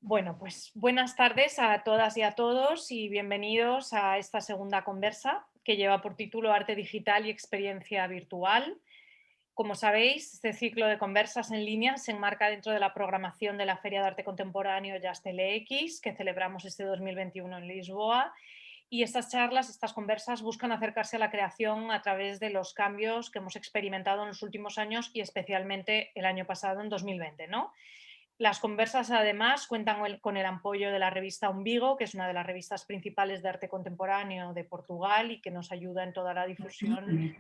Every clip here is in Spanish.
Bueno, pues buenas tardes a todas y a todos y bienvenidos a esta segunda conversa que lleva por título Arte Digital y Experiencia Virtual. Como sabéis, este ciclo de conversas en línea se enmarca dentro de la programación de la Feria de Arte Contemporáneo Jazz-TLX, que celebramos este 2021 en Lisboa. Y estas charlas, estas conversas buscan acercarse a la creación a través de los cambios que hemos experimentado en los últimos años y especialmente el año pasado, en 2020, ¿no? Las conversas, además, cuentan con el apoyo de la revista Umbigo, que es una de las revistas principales de arte contemporáneo de Portugal y que nos ayuda en toda la difusión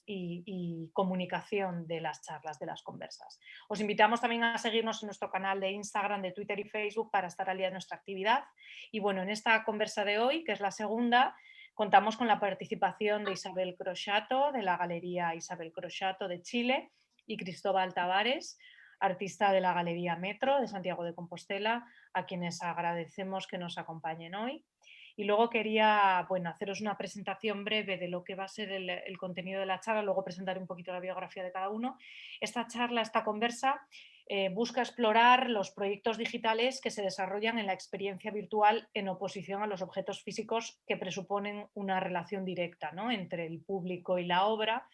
y comunicación de las charlas, de las conversas. Os invitamos también a seguirnos en nuestro canal de Instagram, de Twitter y Facebook para estar al día de nuestra actividad. Y bueno, en esta conversa de hoy, que es la segunda, contamos con la participación de Isabel Croxato, de la Galería Isabel Croxato de Chile, y Cristóbal Tavares, artista de la Galería Metro de Santiago de Compostela, a quienes agradecemos que nos acompañen hoy. Y luego quería, bueno, haceros una presentación breve de lo que va a ser el contenido de la charla, luego presentaré un poquito la biografía de cada uno. Esta charla, esta conversa, busca explorar los proyectos digitales que se desarrollan en la experiencia virtual en oposición a los objetos físicos que presuponen una relación directa, ¿no?, entre el público y la obra.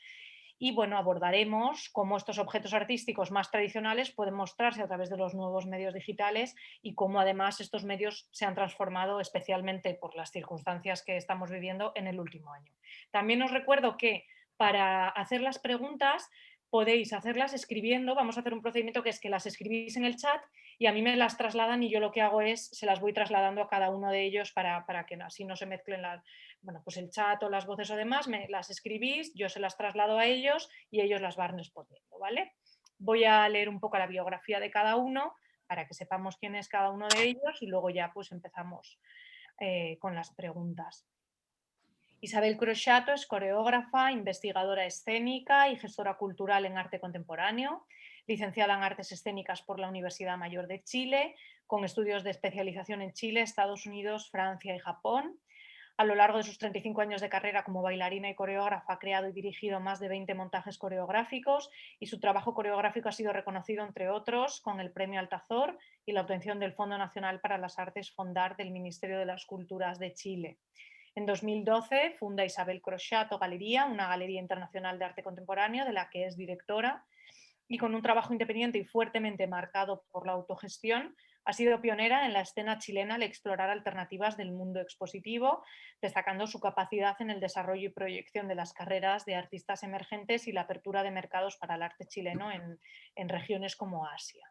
Y bueno, abordaremos cómo estos objetos artísticos más tradicionales pueden mostrarse a través de los nuevos medios digitales y cómo además estos medios se han transformado, especialmente por las circunstancias que estamos viviendo en el último año. También os recuerdo que para hacer las preguntas podéis hacerlas escribiendo. Vamos a hacer un procedimiento que es que las escribís en el chat y a mí me las trasladan y yo lo que hago es se las voy trasladando a cada uno de ellos para que así no se mezclen bueno, pues el chat o las voces o demás. Me las escribís, yo se las traslado a ellos y ellos las van respondiendo, ¿vale? Voy a leer un poco la biografía de cada uno para que sepamos quién es cada uno de ellos y luego ya pues empezamos con las preguntas. Isabel Croxato es coreógrafa, investigadora escénica y gestora cultural en arte contemporáneo, licenciada en Artes Escénicas por la Universidad Mayor de Chile, con estudios de especialización en Chile, Estados Unidos, Francia y Japón. A lo largo de sus 35 años de carrera como bailarina y coreógrafa ha creado y dirigido más de 20 montajes coreográficos y su trabajo coreográfico ha sido reconocido, entre otros, con el Premio Altazor y la obtención del Fondo Nacional para las Artes Fondar del Ministerio de las Culturas de Chile. En 2012 funda Isabel Croxato Galería, una galería internacional de arte contemporáneo de la que es directora, y con un trabajo independiente y fuertemente marcado por la autogestión, ha sido pionera en la escena chilena al explorar alternativas del mundo expositivo, destacando su capacidad en el desarrollo y proyección de las carreras de artistas emergentes y la apertura de mercados para el arte chileno en regiones como Asia.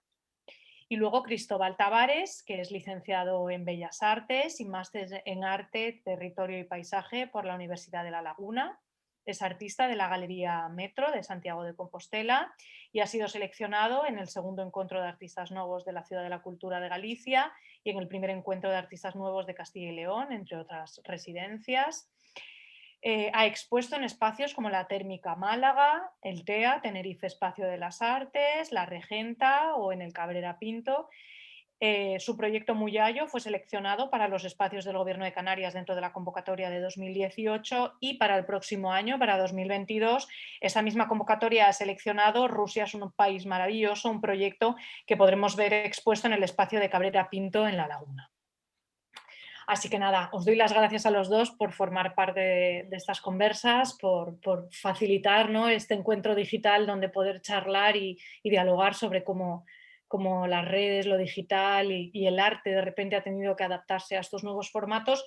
Y luego Cristóbal Tavares, que es licenciado en Bellas Artes y máster en Arte, Territorio y Paisaje por la Universidad de La Laguna. Es artista de la Galería Metro de Santiago de Compostela y ha sido seleccionado en el segundo encuentro de artistas nuevos de la Ciudad de la Cultura de Galicia y en el primer encuentro de artistas nuevos de Castilla y León, entre otras residencias. Ha expuesto en espacios como la Térmica Málaga, el TEA, Tenerife Espacio de las Artes, la Regenta o en el Cabrera Pinto. Su proyecto Muyayo fue seleccionado para los espacios del Gobierno de Canarias dentro de la convocatoria de 2018 y para el próximo año, para 2022, esa misma convocatoria ha seleccionado Rusia es un país maravilloso, un proyecto que podremos ver expuesto en el espacio de Cabrera Pinto en La Laguna. Así que nada, os doy las gracias a los dos por formar parte de estas conversas, por facilitar, ¿no?, este encuentro digital donde poder charlar y dialogar sobre cómo las redes, lo digital y el arte de repente ha tenido que adaptarse a estos nuevos formatos.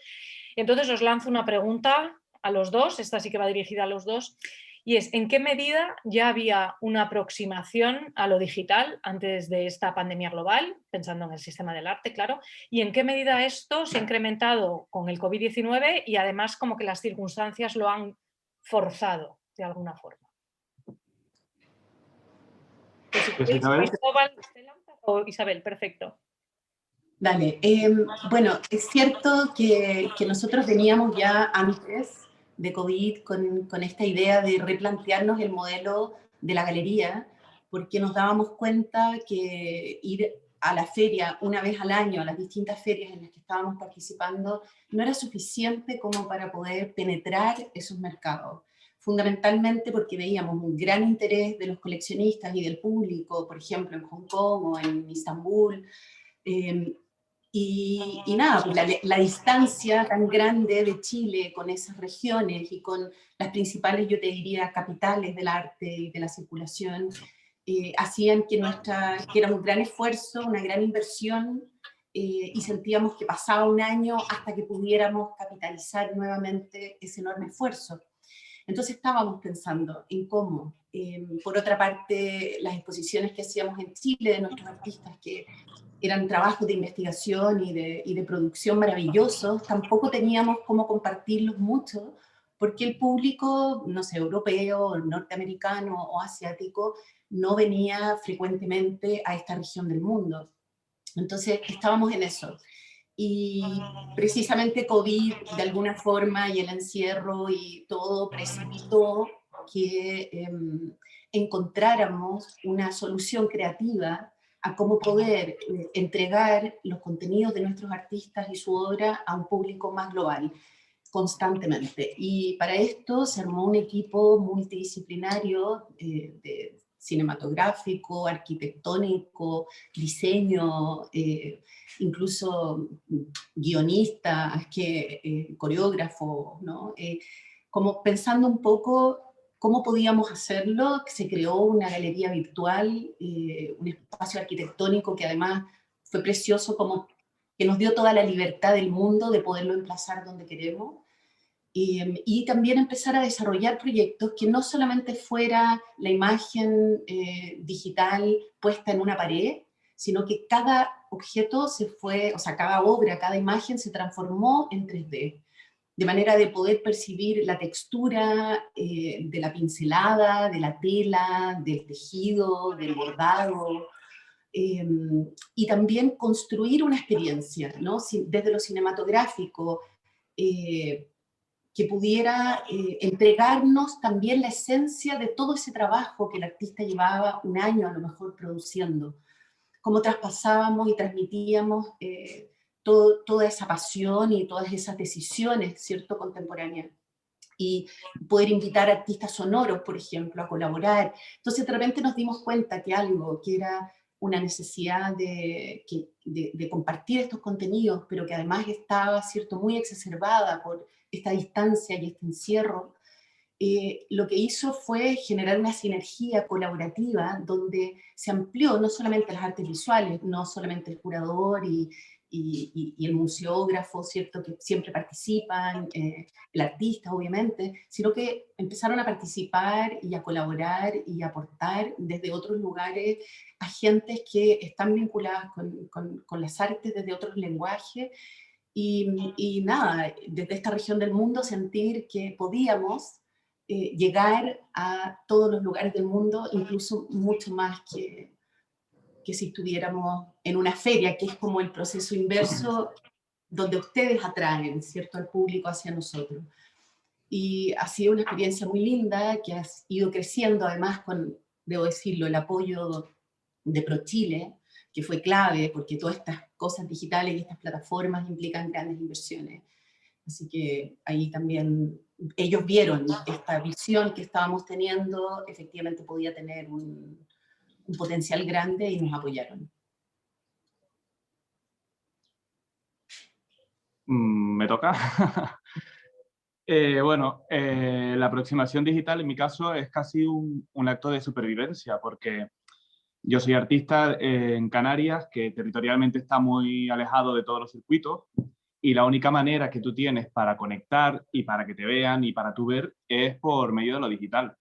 Entonces os lanzo una pregunta a los dos, esta sí que va dirigida a los dos, y es: ¿en qué medida ya había una aproximación a lo digital antes de esta pandemia global, pensando en el sistema del arte, claro? ¿Y en qué medida esto se ha incrementado con el COVID-19 y además como que las circunstancias lo han forzado de alguna forma? Pues si Pues queréis, Isabel, Cristóbal, Estela o Isabel, perfecto. Dale. Bueno, es cierto que nosotros veníamos ya antes de COVID con esta idea de replantearnos el modelo de la galería, porque nos dábamos cuenta que ir a la feria una vez al año, a las distintas ferias en las que estábamos participando, no era suficiente como para poder penetrar esos mercados. Fundamentalmente porque veíamos un gran interés de los coleccionistas y del público, por ejemplo, en Hong Kong o en Istambul, Y nada, pues la distancia tan grande de Chile con esas regiones y con las principales, yo te diría, capitales del arte y de la circulación, hacían que era un gran esfuerzo, una gran inversión, y sentíamos que pasaba un año hasta que pudiéramos capitalizar nuevamente ese enorme esfuerzo. Entonces estábamos pensando en cómo, por otra parte, las exposiciones que hacíamos en Chile de nuestros artistas, que eran trabajos de investigación y de producción maravillosos, tampoco teníamos cómo compartirlos mucho, porque el público, no sé, europeo, norteamericano o asiático, no venía frecuentemente a esta región del mundo. Entonces estábamos en eso. Y precisamente COVID, de alguna forma, y el encierro y todo precipitó que encontráramos una solución creativa a cómo poder entregar los contenidos de nuestros artistas y su obra a un público más global, constantemente. Y para esto se armó un equipo multidisciplinario de cinematográfico, arquitectónico, diseño, incluso guionistas, coreógrafos, ¿no? Como pensando un poco cómo podíamos hacerlo, se creó una galería virtual, un espacio arquitectónico que además fue precioso, como que nos dio toda la libertad del mundo de poderlo emplazar donde queremos. Y también empezar a desarrollar proyectos que no solamente fuera la imagen digital puesta en una pared, sino que cada objeto se fue, o sea, cada obra, cada imagen se transformó en 3D, de manera de poder percibir la textura de la pincelada, de la tela, del tejido, del bordado, y también construir una experiencia, ¿no? Desde lo cinematográfico, que pudiera entregarnos también la esencia de todo ese trabajo que el artista llevaba un año a lo mejor produciendo, cómo traspasábamos y transmitíamos toda esa pasión y todas esas decisiones, ¿cierto?, contemporáneas. Y poder invitar a artistas sonoros, por ejemplo, a colaborar. Entonces, de repente nos dimos cuenta que algo que era una necesidad de compartir estos contenidos, pero que además estaba, ¿cierto?, muy exacerbada por esta distancia y este encierro, lo que hizo fue generar una sinergia colaborativa donde se amplió no solamente las artes visuales, no solamente el curador y el museógrafo, ¿cierto?, que siempre participan, el artista, obviamente, sino que empezaron a participar y a colaborar y a aportar desde otros lugares a gentes que están vinculadas con las artes desde otros lenguajes. Y nada, desde esta región del mundo sentir que podíamos llegar a todos los lugares del mundo, incluso mucho más que si estuviéramos en una feria, que es como el proceso inverso, donde ustedes atraen, ¿cierto?, al público hacia nosotros. Y ha sido una experiencia muy linda, que ha ido creciendo, además con, debo decirlo, el apoyo de ProChile, que fue clave, porque todas estas cosas digitales y estas plataformas implican grandes inversiones. Así que ahí también ellos vieron esta visión que estábamos teniendo, efectivamente podía tener un potencial grande y nos apoyaron. ¿Me toca? Bueno, la aproximación digital en mi caso es casi un acto de supervivencia, porque yo soy artista en Canarias, que territorialmente está muy alejado de todos los circuitos, y la única manera que tú tienes para conectar y para que te vean y para tú ver es por medio de lo digital.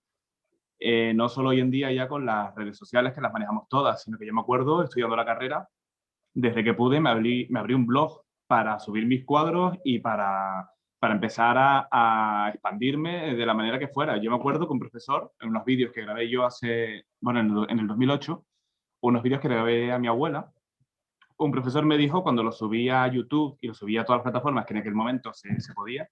No solo hoy en día ya con las redes sociales, que las manejamos todas, sino que yo me acuerdo, estudiando la carrera, desde que pude me abrí un blog para subir mis cuadros y para empezar a expandirme de la manera que fuera. Yo me acuerdo que un profesor, en unos vídeos que grabé yo en el 2008, unos vídeos que grabé a mi abuela, un profesor me dijo, cuando lo subía a YouTube y lo subía a todas las plataformas que en aquel momento se podía,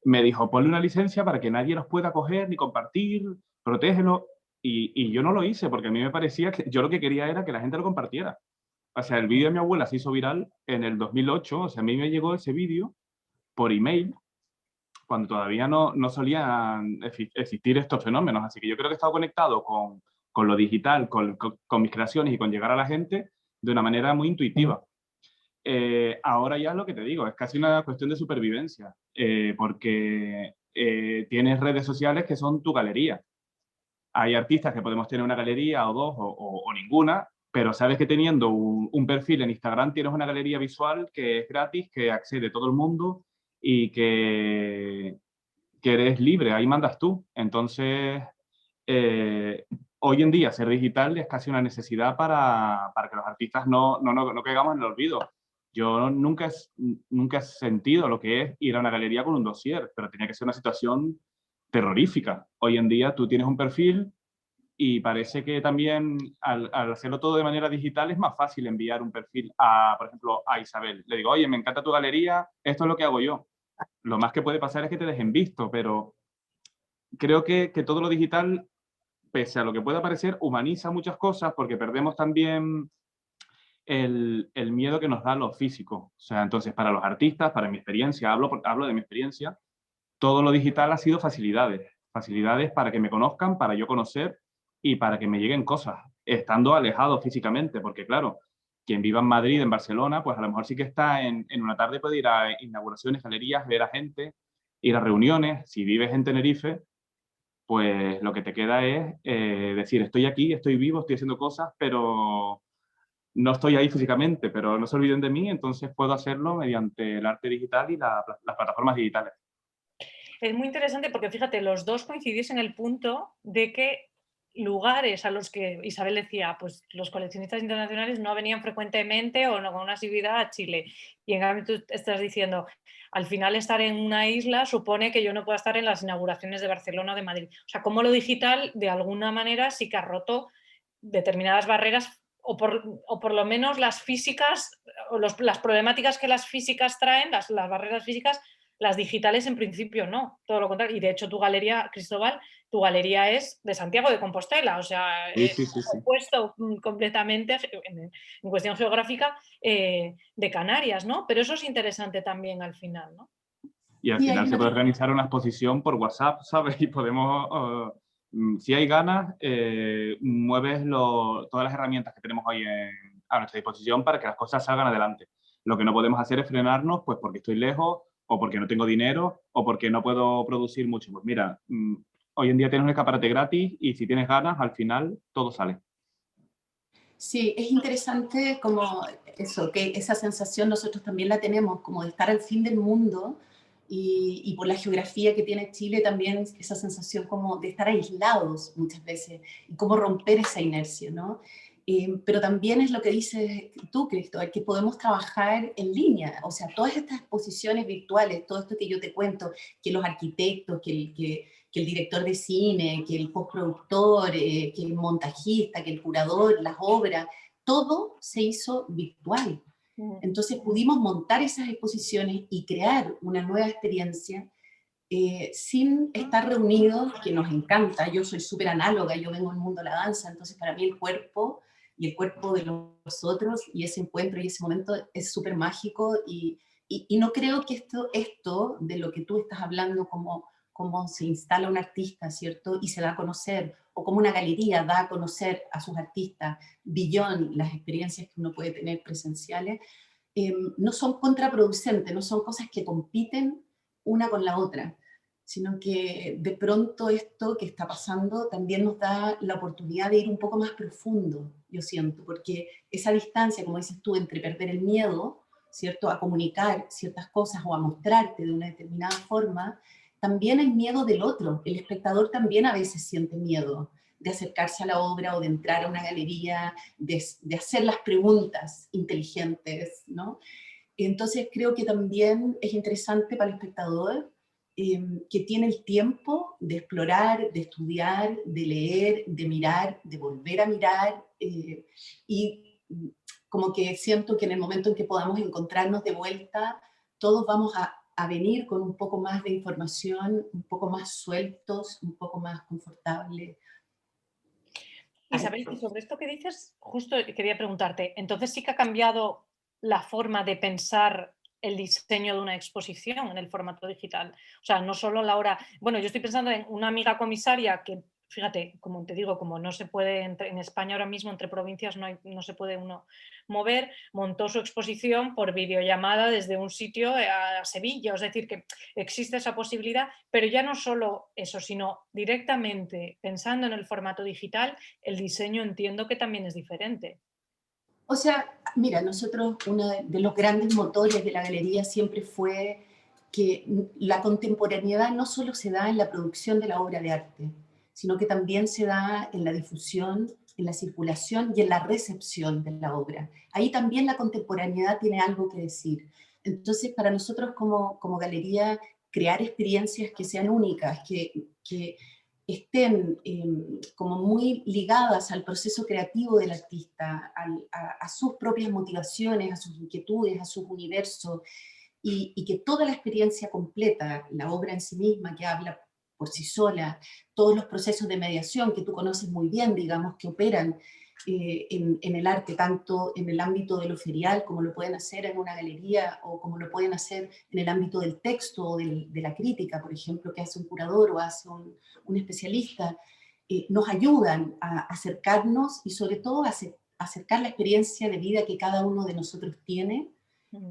me dijo, ponle una licencia para que nadie los pueda coger ni compartir, protégelo. Y yo no lo hice porque a mí me parecía que yo lo que quería era que la gente lo compartiera. O sea, el vídeo de mi abuela se hizo viral en el 2008, o sea, a mí me llegó ese vídeo por email, cuando todavía no solían existir estos fenómenos. Así que yo creo que he estado conectado con lo digital, con mis creaciones y con llegar a la gente de una manera muy intuitiva. ahora ya es lo que te digo, es casi una cuestión de supervivencia, porque tienes redes sociales que son tu galería. Hay artistas que podemos tener una galería o dos o ninguna, pero sabes que teniendo un perfil en Instagram tienes una galería visual que es gratis, que accede todo el mundo y que eres libre, ahí mandas tú. Entonces, hoy en día ser digital es casi una necesidad para que los artistas no caigamos en el olvido. Yo nunca he sentido lo que es ir a una galería con un dossier, pero tenía que ser una situación terrorífica. Hoy en día tú tienes un perfil y parece que también al hacerlo todo de manera digital es más fácil enviar un perfil a, por ejemplo, a Isabel. Le digo, oye, me encanta tu galería, esto es lo que hago yo. Lo más que puede pasar es que te dejen visto, pero creo que todo lo digital, pese a lo que pueda parecer, humaniza muchas cosas porque perdemos también el miedo que nos da lo físico. O sea, entonces, para los artistas, para mi experiencia, hablo de mi experiencia, todo lo digital ha sido facilidades. Facilidades para que me conozcan, para yo conocer y para que me lleguen cosas, estando alejado físicamente, porque claro, quien viva en Madrid, en Barcelona, pues a lo mejor sí que está en una tarde, puede ir a inauguraciones, galerías, ver a gente, ir a reuniones. Si vives en Tenerife, pues lo que te queda es decir, estoy aquí, estoy vivo, estoy haciendo cosas, pero no estoy ahí físicamente, pero no se olviden de mí, entonces puedo hacerlo mediante el arte digital y las plataformas digitales. Es muy interesante porque, fíjate, los dos coincidís en el punto de que lugares a los que Isabel decía, pues los coleccionistas internacionales no venían frecuentemente o no con una asiduidad a Chile. Y en cambio tú estás diciendo, al final estar en una isla supone que yo no pueda estar en las inauguraciones de Barcelona o de Madrid. O sea, como lo digital, de alguna manera, sí que ha roto determinadas barreras o por lo menos las físicas, o las problemáticas que las físicas traen, las barreras físicas, las digitales en principio no, todo lo contrario. Y de hecho tu galería, Cristóbal, tu galería es de Santiago de Compostela, o sea, Sí, es sí, sí, sí. opuesto completamente en cuestión geográfica de Canarias, ¿no? Pero eso es interesante también al final, ¿no? Y al Sí, hay final se una puede organizar una exposición por WhatsApp, ¿sabes? Y podemos, si hay ganas, mueves todas las herramientas que tenemos hoy a nuestra disposición para que las cosas salgan adelante. Lo que no podemos hacer es frenarnos, pues porque estoy lejos, o porque no tengo dinero, o porque no puedo producir mucho. Pues mira, hoy en día tienes un escaparate gratis y si tienes ganas, al final todo sale. Sí, es interesante como eso, que esa sensación nosotros también la tenemos, como de estar al fin del mundo y por la geografía que tiene Chile también esa sensación como de estar aislados muchas veces y cómo romper esa inercia, ¿no? Pero también es lo que dices tú, Cristóbal, que podemos trabajar en línea, o sea, todas estas exposiciones virtuales, todo esto que yo te cuento, que los arquitectos, que el director de cine, que el postproductor, que el montajista, que el curador, las obras, todo se hizo virtual. Entonces pudimos montar esas exposiciones y crear una nueva experiencia sin estar reunidos, que nos encanta. Yo soy súper análoga, yo vengo del mundo de la danza, entonces para mí el cuerpo y el cuerpo de los otros y ese encuentro y ese momento es súper mágico y no creo que esto de lo que tú estás hablando como cómo se instala un artista, ¿cierto? Y se da a conocer, o como una galería da a conocer a sus artistas, beyond las experiencias que uno puede tener presenciales, no son contraproducentes, no son cosas que compiten una con la otra, sino que de pronto esto que está pasando también nos da la oportunidad de ir un poco más profundo, yo siento, porque esa distancia, como dices tú, entre perder el miedo, ¿cierto?, a comunicar ciertas cosas o a mostrarte de una determinada forma, también el miedo del otro. El espectador también a veces siente miedo de acercarse a la obra o de entrar a una galería, de hacer las preguntas inteligentes, ¿no? Entonces creo que también es interesante para el espectador que tiene el tiempo de explorar, de estudiar, de leer, de mirar, de volver a mirar, y como que siento que en el momento en que podamos encontrarnos de vuelta, todos vamos a venir con un poco más de información, un poco más sueltos, un poco más confortables. Isabel, y sobre esto que dices, justo quería preguntarte, entonces sí que ha cambiado la forma de pensar el diseño de una exposición en el formato digital. O sea, no solo la hora. Bueno, yo estoy pensando en una amiga comisaria que fíjate, como te digo, como no se puede, en España ahora mismo entre provincias no se puede uno mover, montó su exposición por videollamada desde un sitio a Sevilla, es decir, que existe esa posibilidad, pero ya no solo eso, sino directamente pensando en el formato digital, el diseño entiendo que también es diferente. O sea, mira, nosotros uno de los grandes motores de la galería siempre fue que la contemporaneidad no solo se da en la producción de la obra de arte, sino que también se da en la difusión, en la circulación y en la recepción de la obra. Ahí también la contemporaneidad tiene algo que decir. Entonces, para nosotros como galería, crear experiencias que sean únicas, que estén como muy ligadas al proceso creativo del artista, a sus propias motivaciones, a sus inquietudes, a sus universos, y que toda la experiencia completa, la obra en sí misma que habla por sí sola, todos los procesos de mediación que tú conoces muy bien, digamos, que operan en el arte, tanto en el ámbito de lo ferial, como lo pueden hacer en una galería, o como lo pueden hacer en el ámbito del texto o de la crítica, por ejemplo, que hace un curador o hace un especialista, nos ayudan a acercarnos y sobre todo a acercar la experiencia de vida que cada uno de nosotros tiene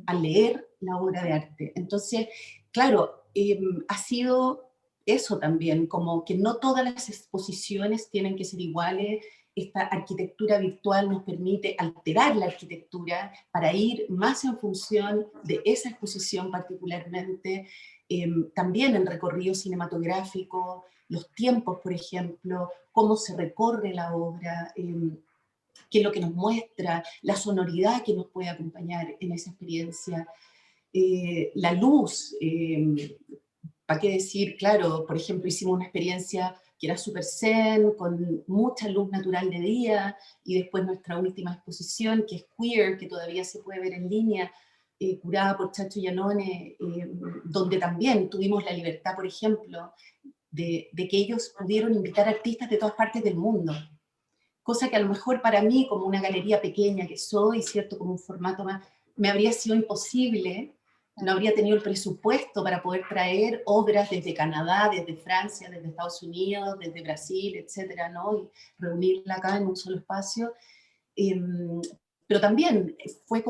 al leer la obra de arte. Entonces, claro, ha sido eso también, como que no todas las exposiciones tienen que ser iguales. Esta arquitectura virtual nos permite alterar la arquitectura para ir más en función de esa exposición particularmente, también en recorrido cinematográfico, los tiempos, por ejemplo, cómo se recorre la obra, qué es lo que nos muestra, la sonoridad que nos puede acompañar en esa experiencia, la luz, ¿para qué decir? Claro, por ejemplo, hicimos una experiencia que era súper zen, con mucha luz natural de día, y después nuestra última exposición, que es Queer, que todavía se puede ver en línea, curada por Chacho Iannone, donde también tuvimos la libertad, por ejemplo, de que ellos pudieron invitar artistas de todas partes del mundo, cosa que a lo mejor para mí, como una galería pequeña que soy, ¿cierto? Como un formato más, me habría sido imposible, no habría tenido el presupuesto para poder traer obras desde Canadá, desde Francia, desde Estados Unidos, desde Brasil, etcétera, ¿no? Y reunirla acá en un solo espacio. Pero también fue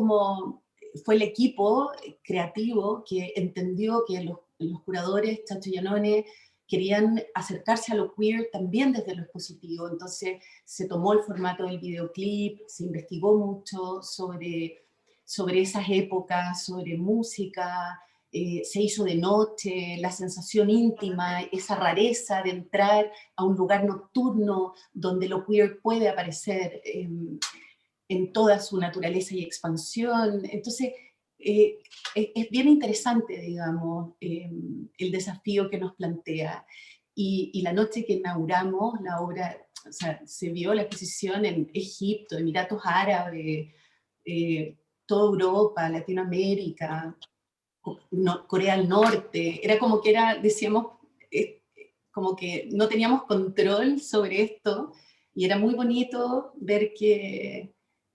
el equipo creativo que entendió que los curadores, Chacho Iannone, querían acercarse a lo queer también desde lo expositivo. Entonces se tomó el formato del videoclip, se investigó mucho sobre esas épocas, sobre música, se hizo de noche, la sensación íntima, esa rareza de entrar a un lugar nocturno donde lo queer puede aparecer en toda su naturaleza y expansión. Entonces, es bien interesante, digamos, el desafío que nos plantea. Y la noche que inauguramos la obra, o sea, se vio la exposición en Egipto, Emiratos Árabes, toda Europa, Latinoamérica, Corea del Norte. Era como que decíamos, como que no teníamos control sobre esto, y era muy bonito ver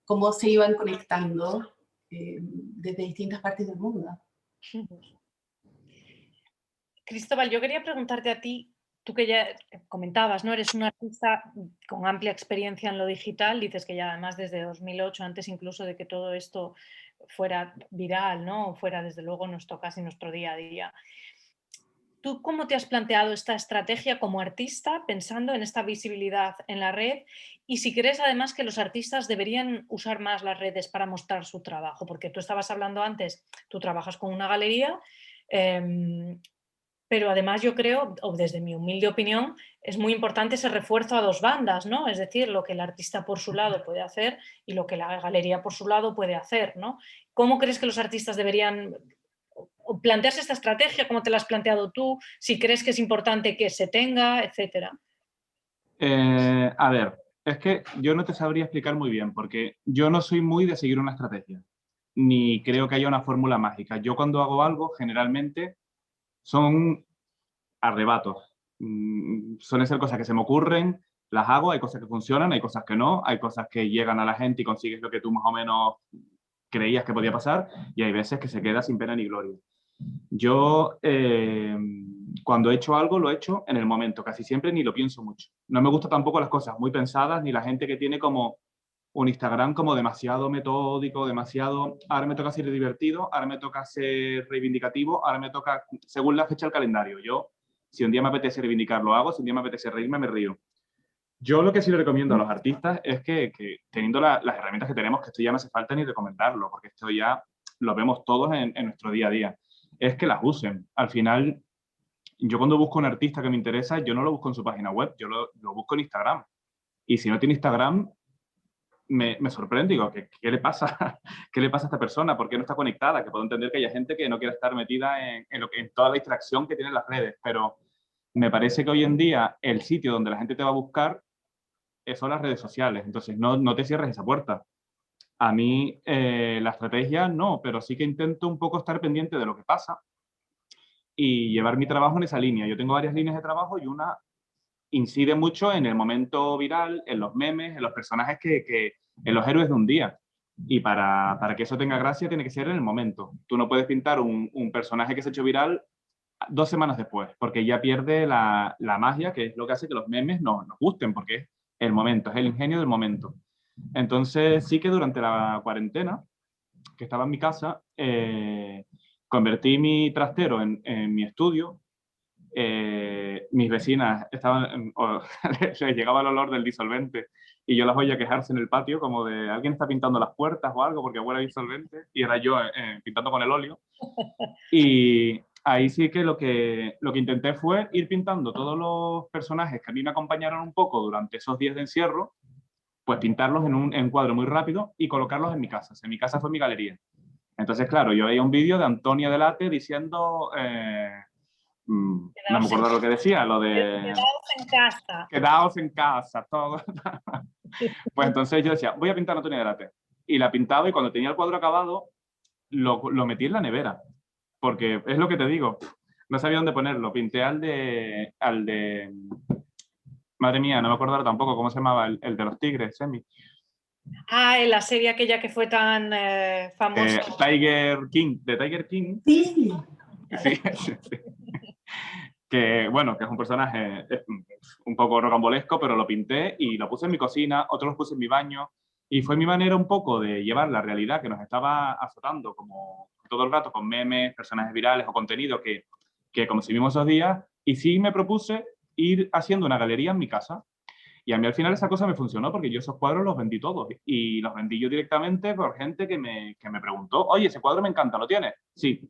cómo se iban conectando desde distintas partes del mundo. Cristóbal, yo quería preguntarte a ti, tú que ya comentabas, ¿no? Eres un artista con amplia experiencia en lo digital, dices que ya además desde 2008, antes incluso de que todo esto fuera viral, ¿no? Fuera desde luego nuestro casi nuestro día a día. ¿Tú cómo te has planteado esta estrategia como artista pensando en esta visibilidad en la red? Y si crees además que los artistas deberían usar más las redes para mostrar su trabajo, porque tú estabas hablando antes, tú trabajas con una galería, pero además yo creo, o desde mi humilde opinión, es muy importante ese refuerzo a dos bandas, ¿no? Es decir, lo que el artista por su lado puede hacer y lo que la galería por su lado puede hacer, ¿no? ¿Cómo crees que los artistas deberían o plantearse esta estrategia? ¿Cómo te la has planteado tú? Si crees que es importante que se tenga, etcétera. A ver, es que yo no te sabría explicar muy bien, porque yo no soy muy de seguir una estrategia, ni creo que haya una fórmula mágica. Yo cuando hago algo, generalmente son arrebatos. Suelen ser cosas que se me ocurren, las hago, hay cosas que funcionan, hay cosas que no, hay cosas que llegan a la gente y consigues lo que tú más o menos creías que podía pasar, y hay veces que se queda sin pena ni gloria. Yo cuando he hecho algo, lo he hecho en el momento. Casi siempre ni lo pienso mucho. No me gustan tampoco las cosas muy pensadas, ni la gente que tiene como un Instagram como demasiado metódico, demasiado, ahora me toca ser divertido, ahora me toca ser reivindicativo, ahora me toca, según la fecha del calendario. Yo, si un día me apetece reivindicar, lo hago, si un día me apetece reírme, me río. Yo lo que sí le recomiendo a los artistas es que teniendo las herramientas que tenemos, que esto ya no hace falta ni recomendarlo, porque esto ya lo vemos todos en nuestro día a día, es que las usen. Al final, yo cuando busco un artista que me interesa, yo no lo busco en su página web, yo lo busco en Instagram. Y si no tiene Instagram, me sorprende, digo, ¿qué le pasa? ¿Qué le pasa a esta persona? ¿Por qué no está conectada? Que puedo entender que haya gente que no quiere estar metida en toda la distracción que tienen las redes, pero me parece que hoy en día el sitio donde la gente te va a buscar son las redes sociales, entonces no te cierres esa puerta. A mí la estrategia no, pero sí que intento un poco estar pendiente de lo que pasa y llevar mi trabajo en esa línea. Yo tengo varias líneas de trabajo y una incide mucho en el momento viral, en los memes, en los personajes en los héroes de un día. Y para que eso tenga gracia tiene que ser en el momento. Tú no puedes pintar un personaje que se ha hecho viral 2 semanas después, porque ya pierde la magia, que es lo que hace que los memes nos gusten, porque es el momento, es el ingenio del momento. Entonces sí que durante la cuarentena, que estaba en mi casa, convertí mi trastero en mi estudio. Mis vecinas estaban, les llegaba el olor del disolvente y yo las oía quejarse en el patio como de alguien está pintando las puertas o algo porque huele a disolvente, y era yo pintando con el óleo. Y ahí sí que lo que intenté fue ir pintando todos los personajes que a mí me acompañaron un poco durante esos días de encierro, pues pintarlos en un cuadro muy rápido y colocarlos en mi casa. En mi casa fue mi galería. Entonces, claro, yo veía un vídeo de Antonia Delate diciendo... no me acuerdo lo que decía, lo de... Quedaos en casa. Quedaos en casa, todo. Pues entonces yo decía, voy a pintar Antonia Delate. Y la pintaba y cuando tenía el cuadro acabado, lo metí en la nevera. Porque es lo que te digo, no sabía dónde ponerlo. Pinté al de... Madre mía, no me acuerdo tampoco cómo se llamaba, el de los tigres, Semi. Ah, en la serie aquella que fue tan famosa. Tiger King, de Tiger King. Sí. Sí, sí. Que bueno, que es un personaje un poco rocambolesco, pero lo pinté y lo puse en mi cocina, otros los puse en mi baño, y fue mi manera un poco de llevar la realidad que nos estaba azotando como todo el rato con memes, personajes virales o contenido que consumimos esos días, y sí me propuse ir haciendo una galería en mi casa. Y a mí al final esa cosa me funcionó porque yo esos cuadros los vendí todos, y los vendí yo directamente por gente que me preguntó, oye, ese cuadro me encanta, ¿lo tienes? Sí.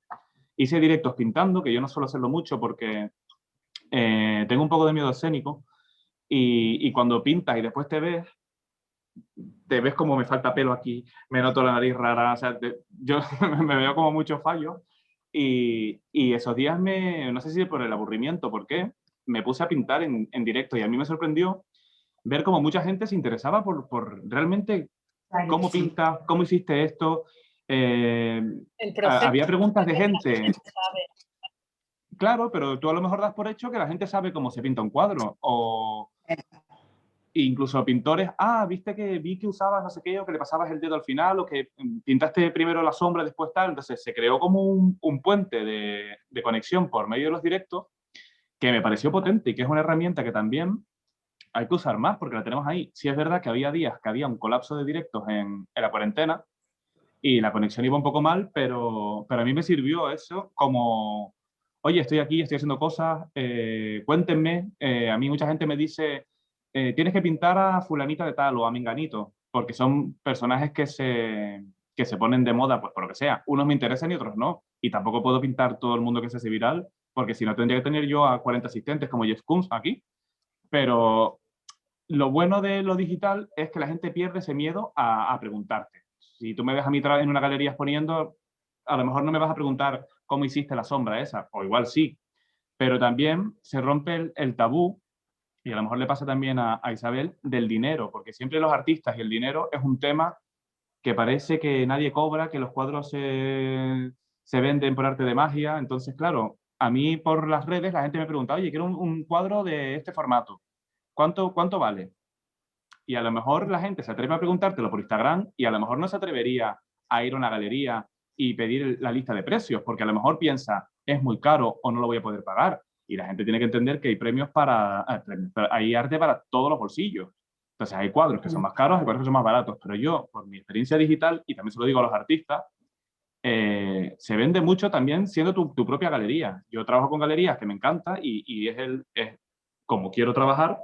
Hice directos pintando, que yo no suelo hacerlo mucho porque tengo un poco de miedo escénico, y cuando pintas y después te ves como me falta pelo aquí, me noto la nariz rara, o sea, yo me veo como muchos fallos, y esos días no sé si por el aburrimiento, ¿por qué? Me puse a pintar en directo, y a mí me sorprendió ver cómo mucha gente se interesaba por realmente cómo pintas, cómo hiciste esto. Había preguntas de gente. Claro, pero tú a lo mejor das por hecho que la gente sabe cómo se pinta un cuadro, o incluso pintores, viste que vi que usabas no sé qué, o que le pasabas el dedo al final, o que pintaste primero la sombra, después tal. Entonces se creó como un puente de conexión por medio de los directos que me pareció potente, y que es una herramienta que también hay que usar más porque la tenemos ahí. Sí es verdad que había días que había un colapso de directos en la cuarentena y la conexión iba un poco mal, pero a mí me sirvió eso como, oye, estoy aquí, estoy haciendo cosas, cuéntenme. A mí mucha gente me dice, tienes que pintar a fulanita de tal o a menganito, porque son personajes que se ponen de moda, pues por lo que sea. Unos me interesan y otros no. Y tampoco puedo pintar todo el mundo que se hace viral, porque si no tendría que tener yo a 40 asistentes como Jeff Koons aquí. Pero lo bueno de lo digital es que la gente pierde ese miedo a preguntarte. Si tú me ves a mí en una galería exponiendo, a lo mejor no me vas a preguntar cómo hiciste la sombra esa, o igual sí, pero también se rompe el tabú, y a lo mejor le pasa también a Isabel, del dinero, porque siempre los artistas y el dinero es un tema que parece que nadie cobra, que los cuadros se venden por arte de magia. Entonces, claro, a mí por las redes la gente me pregunta, oye, quiero un cuadro de este formato. ¿Cuánto vale? Y a lo mejor la gente se atreve a preguntártelo por Instagram, y a lo mejor no se atrevería a ir a una galería y pedir la lista de precios, porque a lo mejor piensa, es muy caro o no lo voy a poder pagar. Y la gente tiene que entender que hay premios hay arte para todos los bolsillos. Entonces hay cuadros que son más caros, hay cuadros que son más baratos, pero yo, por mi experiencia digital, y también se lo digo a los artistas, se vende mucho también siendo tu propia galería. Yo trabajo con galerías que me encanta y es como quiero trabajar,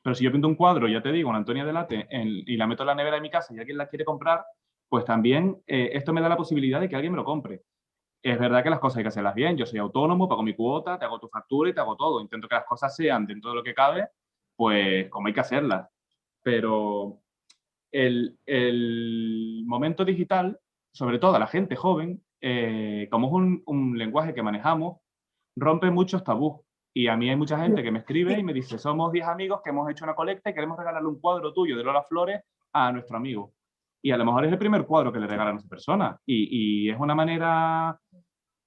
pero si yo pinto un cuadro, ya te digo, una Antonia Delate, y la meto en la nevera de mi casa y alguien la quiere comprar, pues también esto me da la posibilidad de que alguien me lo compre. Es verdad que las cosas hay que hacerlas bien. Yo soy autónomo, pago mi cuota, te hago tu factura y te hago todo. Intento que las cosas sean, dentro de lo que cabe, pues como hay que hacerlas. Pero el momento digital, sobre todo a la gente joven, como es un lenguaje que manejamos, rompe muchos tabús. Y a mí hay mucha gente que me escribe y me dice, somos 10 amigos que hemos hecho una colecta y queremos regalarle un cuadro tuyo de Lola Flores a nuestro amigo. Y a lo mejor es el primer cuadro que le regalan a esa persona. Y es una manera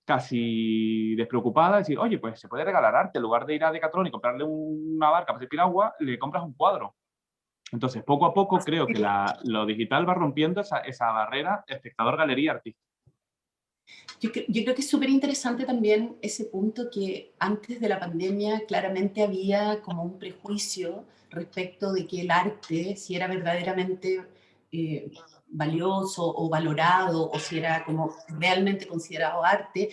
casi despreocupada de decir, oye, pues se puede regalar arte. En lugar de ir a Decathlon y comprarle una barca para hacer piragua, le compras un cuadro. Entonces, poco a poco creo que lo digital va rompiendo esa barrera espectador-galería-artista. Yo creo que es súper interesante también ese punto que antes de la pandemia claramente había como un prejuicio respecto de que el arte, si era verdaderamente valioso o valorado, o si era como realmente considerado arte,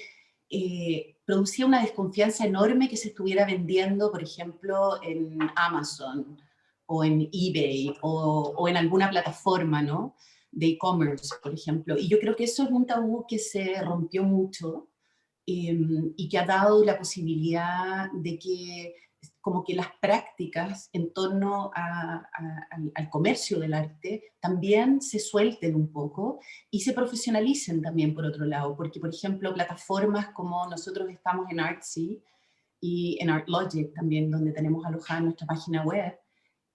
producía una desconfianza enorme que se estuviera vendiendo, por ejemplo, en Amazon o en eBay o en alguna plataforma, ¿no?, de e-commerce, por ejemplo. Y yo creo que eso es un tabú que se rompió mucho y que ha dado la posibilidad de que como que las prácticas en torno al comercio del arte también se suelten un poco y se profesionalicen también por otro lado, porque por ejemplo plataformas como nosotros estamos en Artsy y en ArtLogic también, donde tenemos alojada nuestra página web,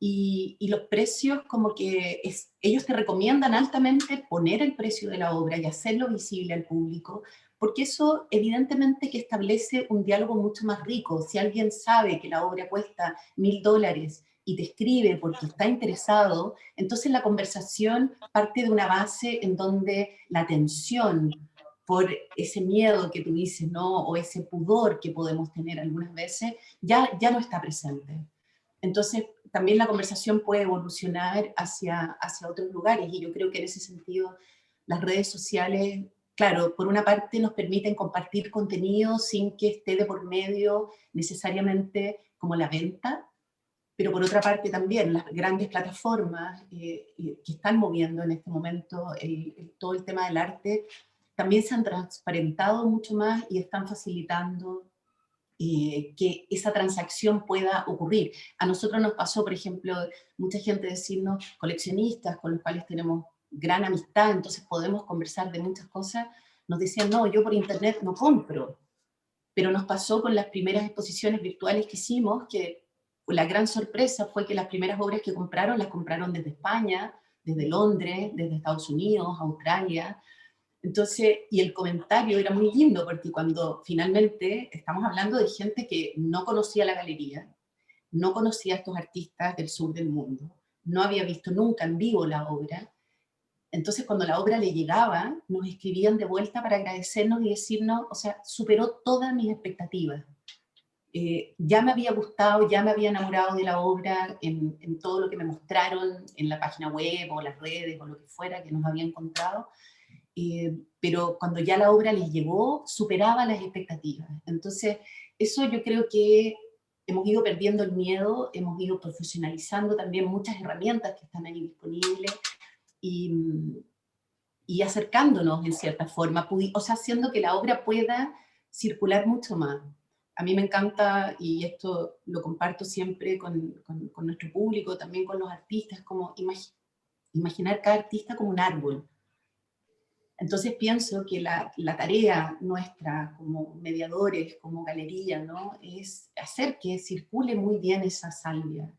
y los precios como que ellos te recomiendan altamente poner el precio de la obra y hacerlo visible al público, porque eso evidentemente que establece un diálogo mucho más rico. Si alguien sabe que la obra cuesta $1000 y te escribe porque está interesado, entonces la conversación parte de una base en donde la atención por ese miedo que tú dices, ¿no?, o ese pudor que podemos tener algunas veces, ya no está presente. Entonces, también la conversación puede evolucionar hacia otros lugares, y yo creo que en ese sentido las redes sociales, claro, por una parte nos permiten compartir contenido sin que esté de por medio necesariamente como la venta, pero por otra parte también las grandes plataformas que están moviendo en este momento todo el tema del arte, también se han transparentado mucho más y están facilitando que esa transacción pueda ocurrir. A nosotros nos pasó, por ejemplo, mucha gente decirnos, coleccionistas con los cuales tenemos gran amistad, entonces podemos conversar de muchas cosas, nos decían, no, yo por internet no compro. Pero nos pasó con las primeras exposiciones virtuales que hicimos, que la gran sorpresa fue que las primeras obras que compraron, las compraron desde España, desde Londres, desde Estados Unidos, Australia. Entonces, y el comentario era muy lindo, porque cuando finalmente estamos hablando de gente que no conocía la galería, no conocía a estos artistas del sur del mundo, no había visto nunca en vivo la obra, entonces cuando la obra le llegaba, nos escribían de vuelta para agradecernos y decirnos, o sea, superó todas mis expectativas. Ya me había gustado, ya me había enamorado de la obra en todo lo que me mostraron en la página web o las redes o lo que fuera que nos había encontrado, pero cuando ya la obra les llegó, superaba las expectativas. Entonces, eso yo creo que hemos ido perdiendo el miedo, hemos ido profesionalizando también muchas herramientas que están ahí disponibles y acercándonos en cierta forma, o sea, haciendo que la obra pueda circular mucho más. A mí me encanta, y esto lo comparto siempre con nuestro público, también con los artistas, como imaginar cada artista como un árbol. Entonces pienso que la tarea nuestra como mediadores, como galería, ¿no?, es hacer que circule muy bien esa salvia.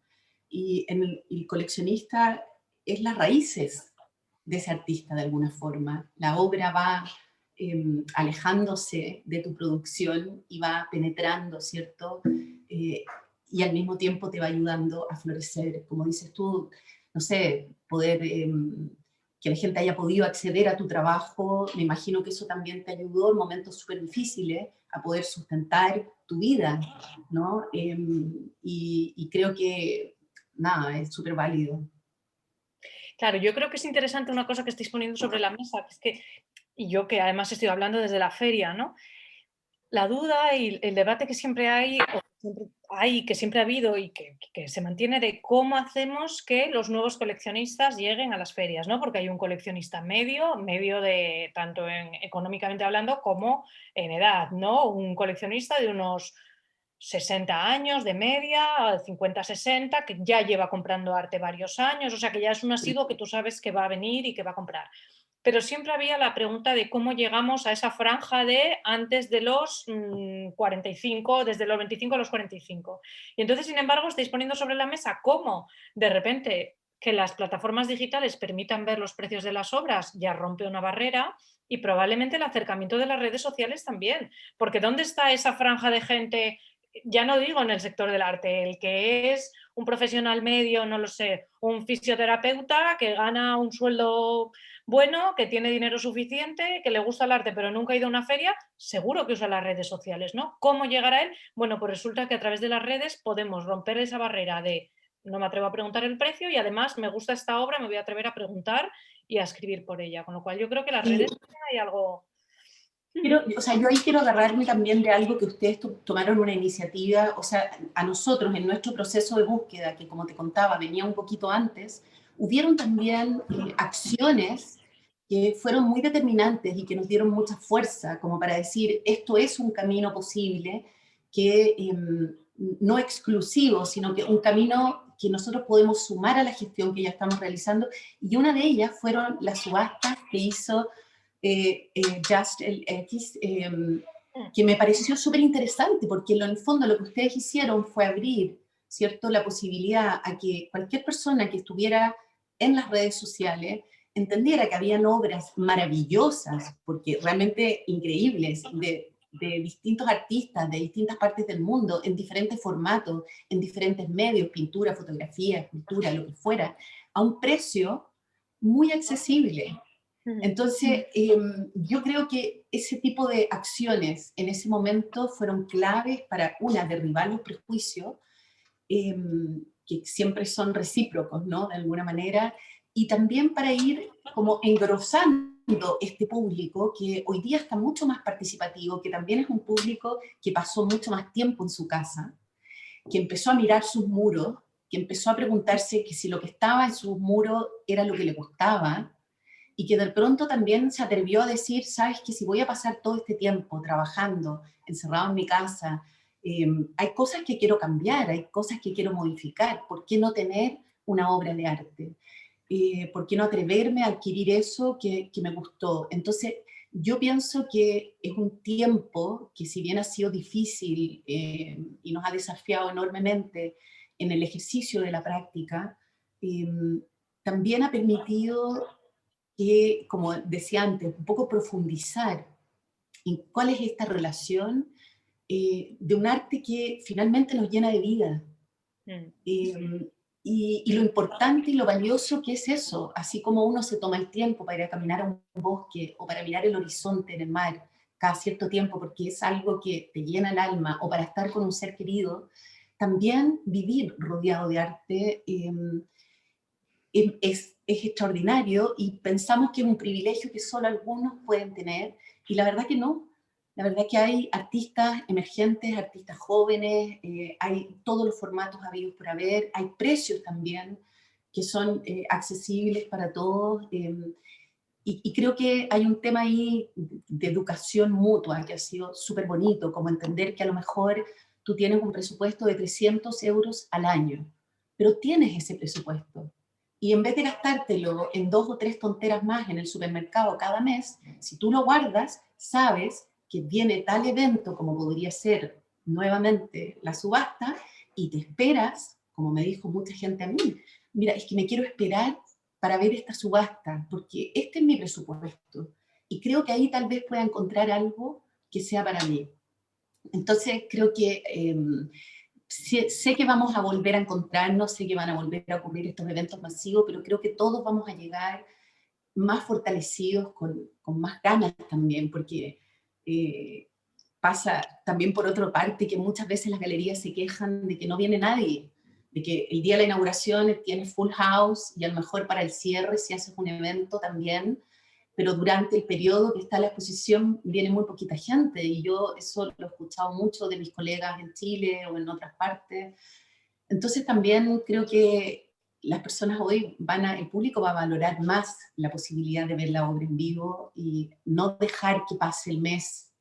Y el coleccionista es las raíces de ese artista de alguna forma. La obra va alejándose de tu producción y va penetrando, ¿cierto? Y al mismo tiempo te va ayudando a florecer. Como dices tú, no sé, poder que la gente haya podido acceder a tu trabajo. Me imagino que eso también te ayudó en momentos súper difíciles a poder sustentar tu vida, ¿no? Y creo que, nada, es súper válido. Claro, yo creo que es interesante una cosa que estáis poniendo sobre la mesa, que es que, y yo que además estoy hablando desde la feria, ¿no? La duda y el debate que siempre hay, que siempre ha habido y que se mantiene de cómo hacemos que los nuevos coleccionistas lleguen a las ferias, ¿no? Porque hay un coleccionista medio de tanto económicamente hablando como en edad, ¿no? Un coleccionista de unos 60 años de media, 50-60, que ya lleva comprando arte varios años, o sea que ya es un asiduo que tú sabes que va a venir y que va a comprar. Pero siempre había la pregunta de cómo llegamos a esa franja de antes de los 45, desde los 25 a los 45. Y entonces, sin embargo, estáis poniendo sobre la mesa cómo de repente que las plataformas digitales permitan ver los precios de las obras ya rompe una barrera, y probablemente el acercamiento de las redes sociales también. Porque ¿dónde está esa franja de gente? Ya no digo en el sector del arte, el que es un profesional medio, no lo sé, un fisioterapeuta que gana un sueldo bueno, que tiene dinero suficiente, que le gusta el arte, pero nunca ha ido a una feria, seguro que usa las redes sociales, ¿no? ¿Cómo llegar a él? Bueno, pues resulta que a través de las redes podemos romper esa barrera de no me atrevo a preguntar el precio y además me gusta esta obra, me voy a atrever a preguntar y a escribir por ella. Con lo cual yo creo que las redes hay algo... O sea, yo ahí quiero agarrarme también de algo que ustedes tomaron una iniciativa, o sea, a nosotros en nuestro proceso de búsqueda, que como te contaba, venía un poquito antes, hubieron también acciones que fueron muy determinantes y que nos dieron mucha fuerza, como para decir, esto es un camino posible, que no exclusivo, sino que un camino que nosotros podemos sumar a la gestión que ya estamos realizando, y una de ellas fueron las subastas que hizo Just el X, que me pareció súper interesante, porque en el fondo lo que ustedes hicieron fue abrir, ¿cierto?, la posibilidad a que cualquier persona que estuviera en las redes sociales entendiera que habían obras maravillosas, porque realmente increíbles, de distintos artistas de distintas partes del mundo, en diferentes formatos, en diferentes medios, pintura, fotografía, escultura, lo que fuera, a un precio muy accesible. Entonces, yo creo que ese tipo de acciones en ese momento fueron claves para, una, derribar los prejuicios, que siempre son recíprocos, ¿no?, de alguna manera, y también para ir como engrosando este público que hoy día está mucho más participativo, que también es un público que pasó mucho más tiempo en su casa, que empezó a mirar sus muros, que empezó a preguntarse que si lo que estaba en sus muros era lo que le gustaba, y que de pronto también se atrevió a decir, sabes que si voy a pasar todo este tiempo trabajando, encerrado en mi casa, hay cosas que quiero cambiar, hay cosas que quiero modificar, ¿por qué no tener una obra de arte? ¿Por qué no atreverme a adquirir eso que me gustó? Entonces, yo pienso que es un tiempo que, si bien ha sido difícil y nos ha desafiado enormemente en el ejercicio de la práctica, también ha permitido que, como decía antes, un poco profundizar en cuál es esta relación de un arte que finalmente nos llena de vida. Y lo importante y lo valioso que es eso, así como uno se toma el tiempo para ir a caminar a un bosque o para mirar el horizonte en el mar cada cierto tiempo, porque es algo que te llena el alma, o para estar con un ser querido, también vivir rodeado de arte es extraordinario, y pensamos que es un privilegio que solo algunos pueden tener, y la verdad que no. La verdad que hay artistas emergentes, artistas jóvenes, hay todos los formatos habidos por haber, hay precios también que son accesibles para todos, y creo que hay un tema ahí de educación mutua que ha sido súper bonito, como entender que a lo mejor tú tienes un presupuesto de 300 euros al año, pero tienes ese presupuesto. Y en vez de gastártelo en 2 o 3 tonteras más en el supermercado cada mes, si tú lo guardas, sabes que viene tal evento como podría ser nuevamente la subasta, y te esperas, como me dijo mucha gente a mí, mira, es que me quiero esperar para ver esta subasta, porque este es mi presupuesto, y creo que ahí tal vez pueda encontrar algo que sea para mí. Entonces creo que sé que vamos a volver a encontrarnos, sé que van a volver a ocurrir estos eventos masivos, pero creo que todos vamos a llegar más fortalecidos, con más ganas también, porque pasa también por otra parte que muchas veces las galerías se quejan de que no viene nadie, de que el día de la inauguración tienes full house y a lo mejor para el cierre si haces un evento también, pero durante el periodo que está la exposición viene muy poquita gente, y yo eso lo he escuchado mucho de mis colegas en Chile o en otras partes. Entonces también creo que las personas hoy el público va a valorar más la posibilidad de ver la obra en vivo y no dejar que pase el mes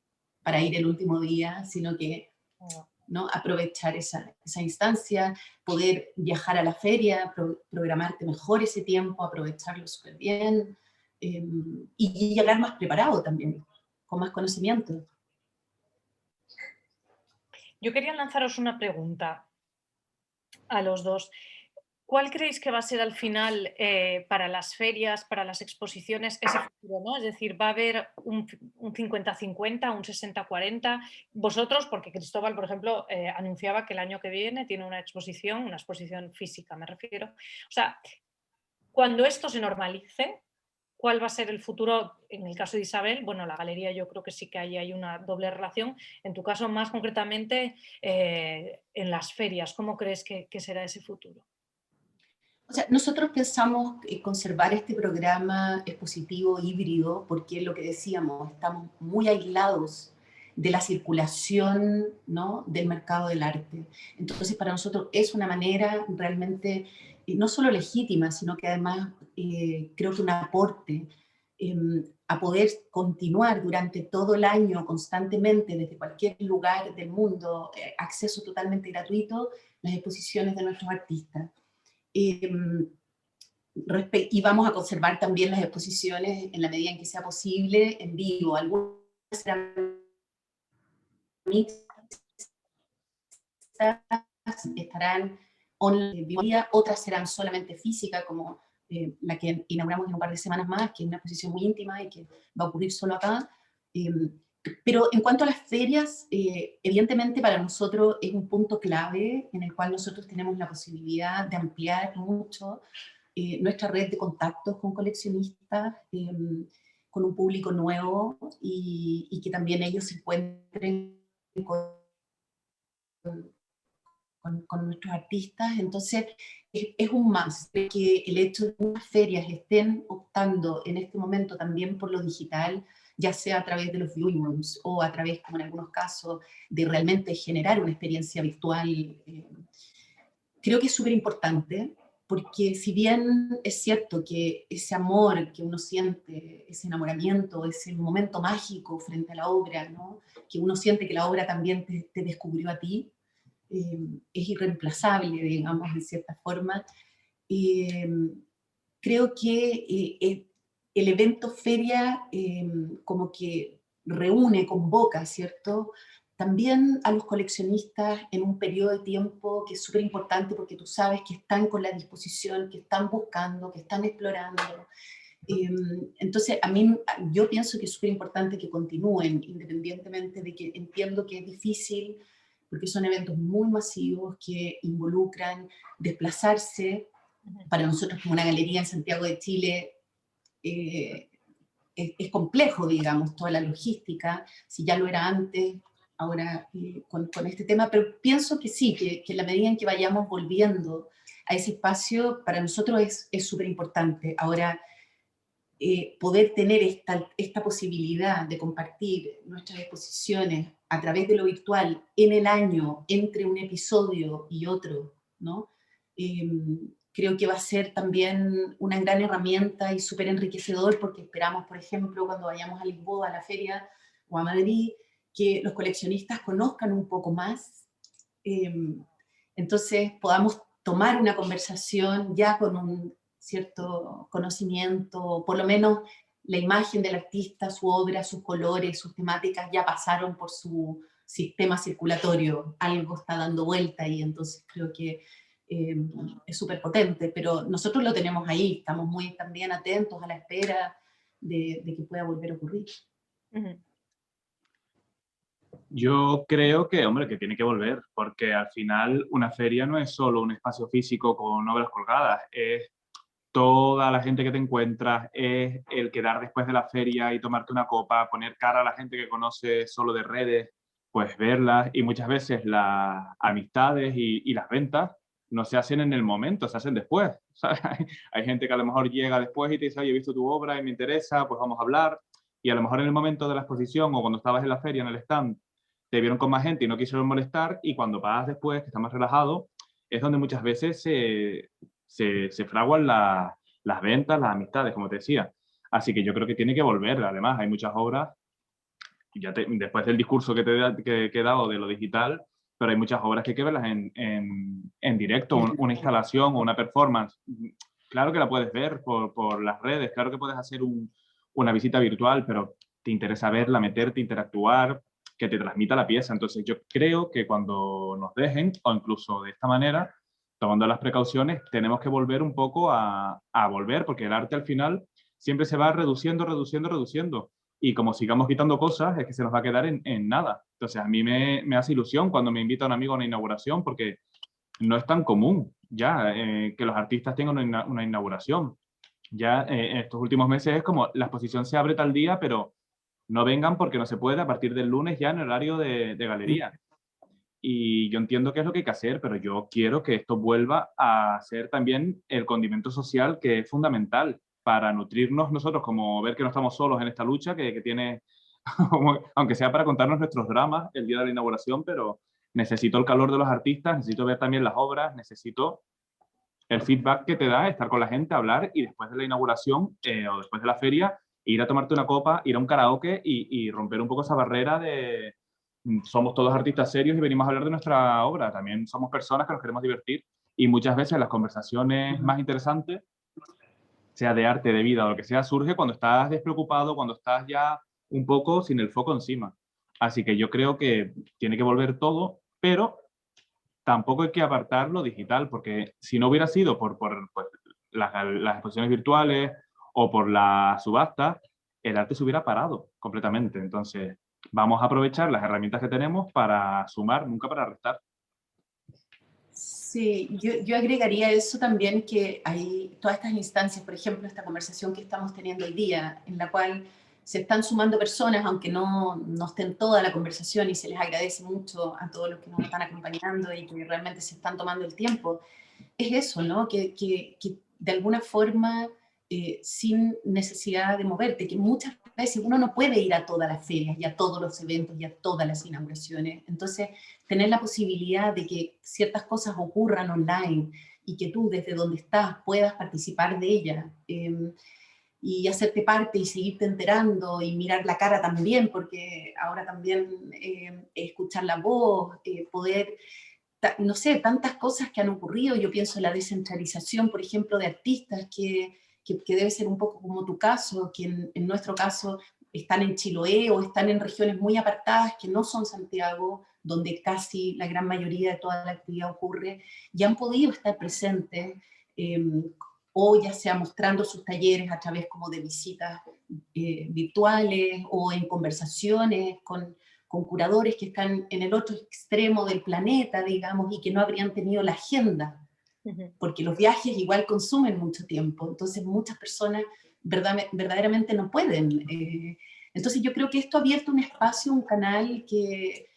para ir el último día, sino que, ¿no?, aprovechar esa instancia, poder viajar a la feria, programarte mejor ese tiempo, aprovecharlo súper bien, y llegar más preparado también, con más conocimiento. Yo quería lanzaros una pregunta a los dos. ¿Cuál creéis que va a ser al final, para las ferias, para las exposiciones, ese futuro, ¿no? Es decir, ¿va a haber un 50-50, un 60-40? Vosotros, porque Cristóbal, por ejemplo, anunciaba que el año que viene tiene una exposición física, me refiero. O sea, cuando esto se normalice, ¿cuál va a ser el futuro? En el caso de Isabel, bueno, la galería yo creo que sí que ahí hay una doble relación. En tu caso, más concretamente, en las ferias, ¿cómo crees que será ese futuro? O sea, nosotros pensamos conservar este programa expositivo híbrido porque lo que decíamos, estamos muy aislados de la circulación, ¿no?, del mercado del arte. Entonces, para nosotros es una manera realmente no solo legítima, sino que además creo que un aporte a poder continuar durante todo el año constantemente, desde cualquier lugar del mundo, acceso totalmente gratuito, las exposiciones de nuestros artistas. Y vamos a conservar también las exposiciones en la medida en que sea posible en vivo. Algunas serán mixtas, estarán online, otras serán solamente físicas, como la que inauguramos en un par de semanas más, que es una exposición muy íntima y que va a ocurrir solo acá. Pero en cuanto a las ferias, evidentemente para nosotros es un punto clave en el cual nosotros tenemos la posibilidad de ampliar mucho nuestra red de contactos con coleccionistas, con un público nuevo, y que también ellos se encuentren con nuestros artistas. Entonces es un más que el hecho de que unas ferias estén optando en este momento también por lo digital, ya sea a través de los viewing rooms o a través, como en algunos casos, de realmente generar una experiencia virtual. Creo que es súper importante, porque si bien es cierto que ese amor que uno siente, ese enamoramiento, ese momento mágico frente a la obra, ¿no?, que uno siente que la obra también te descubrió a ti, es irreemplazable, digamos, de cierta forma. Creo que el evento feria como que reúne, convoca, ¿cierto?, también a los coleccionistas en un periodo de tiempo que es súper importante, porque tú sabes que están con la disposición, que están buscando, que están explorando. Entonces, yo pienso que es súper importante que continúen, independientemente de que entiendo que es difícil, porque son eventos muy masivos que involucran desplazarse. Para nosotros, como una galería en Santiago de Chile, es complejo, digamos, toda la logística, si ya lo era antes, ahora con este tema, pero pienso que sí, que en la medida en que vayamos volviendo a ese espacio, para nosotros es súper importante. Ahora, poder tener esta posibilidad de compartir nuestras exposiciones a través de lo virtual en el año, entre un episodio y otro, ¿no? Creo que va a ser también una gran herramienta y súper enriquecedor, porque esperamos, por ejemplo, cuando vayamos a Lisboa, a la feria, o a Madrid, que los coleccionistas conozcan un poco más, entonces podamos tomar una conversación ya con un cierto conocimiento, por lo menos la imagen del artista, su obra, sus colores, sus temáticas ya pasaron por su sistema circulatorio, algo está dando vuelta y entonces creo que es súper potente, pero nosotros lo tenemos ahí, estamos muy también atentos a la espera de que pueda volver a ocurrir. Yo creo que, hombre, que tiene que volver, porque al final una feria no es solo un espacio físico con obras colgadas, es toda la gente que te encuentras, es el quedar después de la feria y tomarte una copa, poner cara a la gente que conoces solo de redes, pues verlas, y muchas veces las amistades y las ventas no se hacen en el momento, se hacen después, ¿sabes? Hay gente que a lo mejor llega después y te dice, oye, he visto tu obra y me interesa, pues vamos a hablar, y a lo mejor en el momento de la exposición o cuando estabas en la feria, en el stand, te vieron con más gente y no quisieron molestar, y cuando vas después, que estás más relajado, es donde muchas veces se fraguan las ventas, las amistades, como te decía. Así que yo creo que tiene que volver. Además, hay muchas obras, después del discurso que he dado de lo digital, pero hay muchas obras que hay que verlas en directo, una instalación o una performance. Claro que la puedes ver por las redes, claro que puedes hacer una visita virtual, pero te interesa verla, meterte, interactuar, que te transmita la pieza. Entonces yo creo que cuando nos dejen, o incluso de esta manera, tomando las precauciones, tenemos que volver un poco a volver, porque el arte al final siempre se va reduciendo, reduciendo, reduciendo. Y como sigamos quitando cosas, es que se nos va a quedar en nada. Entonces a mí me hace ilusión cuando me invita un amigo a una inauguración, porque no es tan común ya que los artistas tengan una inauguración. Ya en estos últimos meses es como la exposición se abre tal día, pero no vengan porque no se puede a partir del lunes ya en horario de galería. Y yo entiendo qué es lo que hay que hacer, pero yo quiero que esto vuelva a ser también el condimento social que es fundamental para nutrirnos nosotros, como ver que no estamos solos en esta lucha, que tiene, aunque sea para contarnos nuestros dramas el día de la inauguración, pero necesito el calor de los artistas, necesito ver también las obras, necesito el feedback que te da, estar con la gente, hablar, y después de la inauguración o después de la feria, ir a tomarte una copa, ir a un karaoke y romper un poco esa barrera de somos todos artistas serios y venimos a hablar de nuestra obra. También somos personas que nos queremos divertir, y muchas veces las conversaciones más interesantes, sea de arte, de vida o lo que sea, surge cuando estás despreocupado, cuando estás ya un poco sin el foco encima. Así que yo creo que tiene que volver todo, pero tampoco hay que apartar lo digital, porque si no hubiera sido por pues, las exposiciones virtuales o por la subasta, el arte se hubiera parado completamente. Entonces, vamos a aprovechar las herramientas que tenemos para sumar, nunca para restar. Sí, yo agregaría eso también, que hay todas estas instancias, por ejemplo, esta conversación que estamos teniendo hoy día, en la cual se están sumando personas, aunque no estén toda la conversación, y se les agradece mucho a todos los que nos están acompañando y que realmente se están tomando el tiempo. Es eso, ¿no? Que de alguna forma, sin necesidad de moverte, que muchas veces uno no puede ir a todas las ferias y a todos los eventos y a todas las inauguraciones. Entonces, tener la posibilidad de que ciertas cosas ocurran online y que tú desde donde estás puedas participar de ellas, y hacerte parte y seguirte enterando y mirar la cara también, porque ahora también escuchar la voz, poder, no sé, tantas cosas que han ocurrido. Yo pienso en la descentralización, por ejemplo, de artistas, que debe ser un poco como tu caso, que en nuestro caso están en Chiloé o están en regiones muy apartadas que no son Santiago, donde casi la gran mayoría de toda la actividad ocurre, y han podido estar presentes, o ya sea mostrando sus talleres a través como de visitas virtuales o en conversaciones con curadores que están en el otro extremo del planeta, digamos, y que no habrían tenido la agenda, porque los viajes igual consumen mucho tiempo. Entonces muchas personas verdaderamente no pueden. Entonces yo creo que esto ha abierto un espacio, un canal que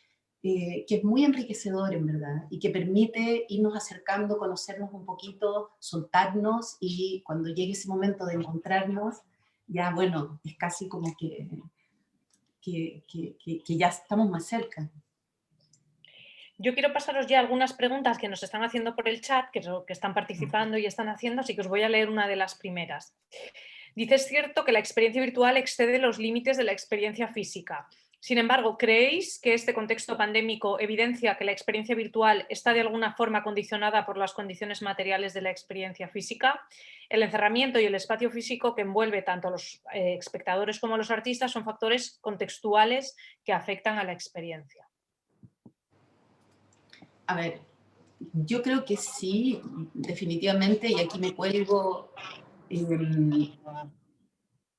es muy enriquecedor, en verdad, y que permite irnos acercando, conocernos un poquito, soltarnos, y cuando llegue ese momento de encontrarnos, ya bueno, es casi como que ya estamos más cerca. Yo quiero pasaros ya algunas preguntas que nos están haciendo por el chat, que están participando y están haciendo, así que os voy a leer una de las primeras. Dice: es cierto que la experiencia virtual excede los límites de la experiencia física. Sin embargo, ¿creéis que este contexto pandémico evidencia que la experiencia virtual está de alguna forma condicionada por las condiciones materiales de la experiencia física? El encerramiento y el espacio físico que envuelve tanto a los espectadores como a los artistas son factores contextuales que afectan a la experiencia. A ver, yo creo que sí, definitivamente, y aquí me cuelgo.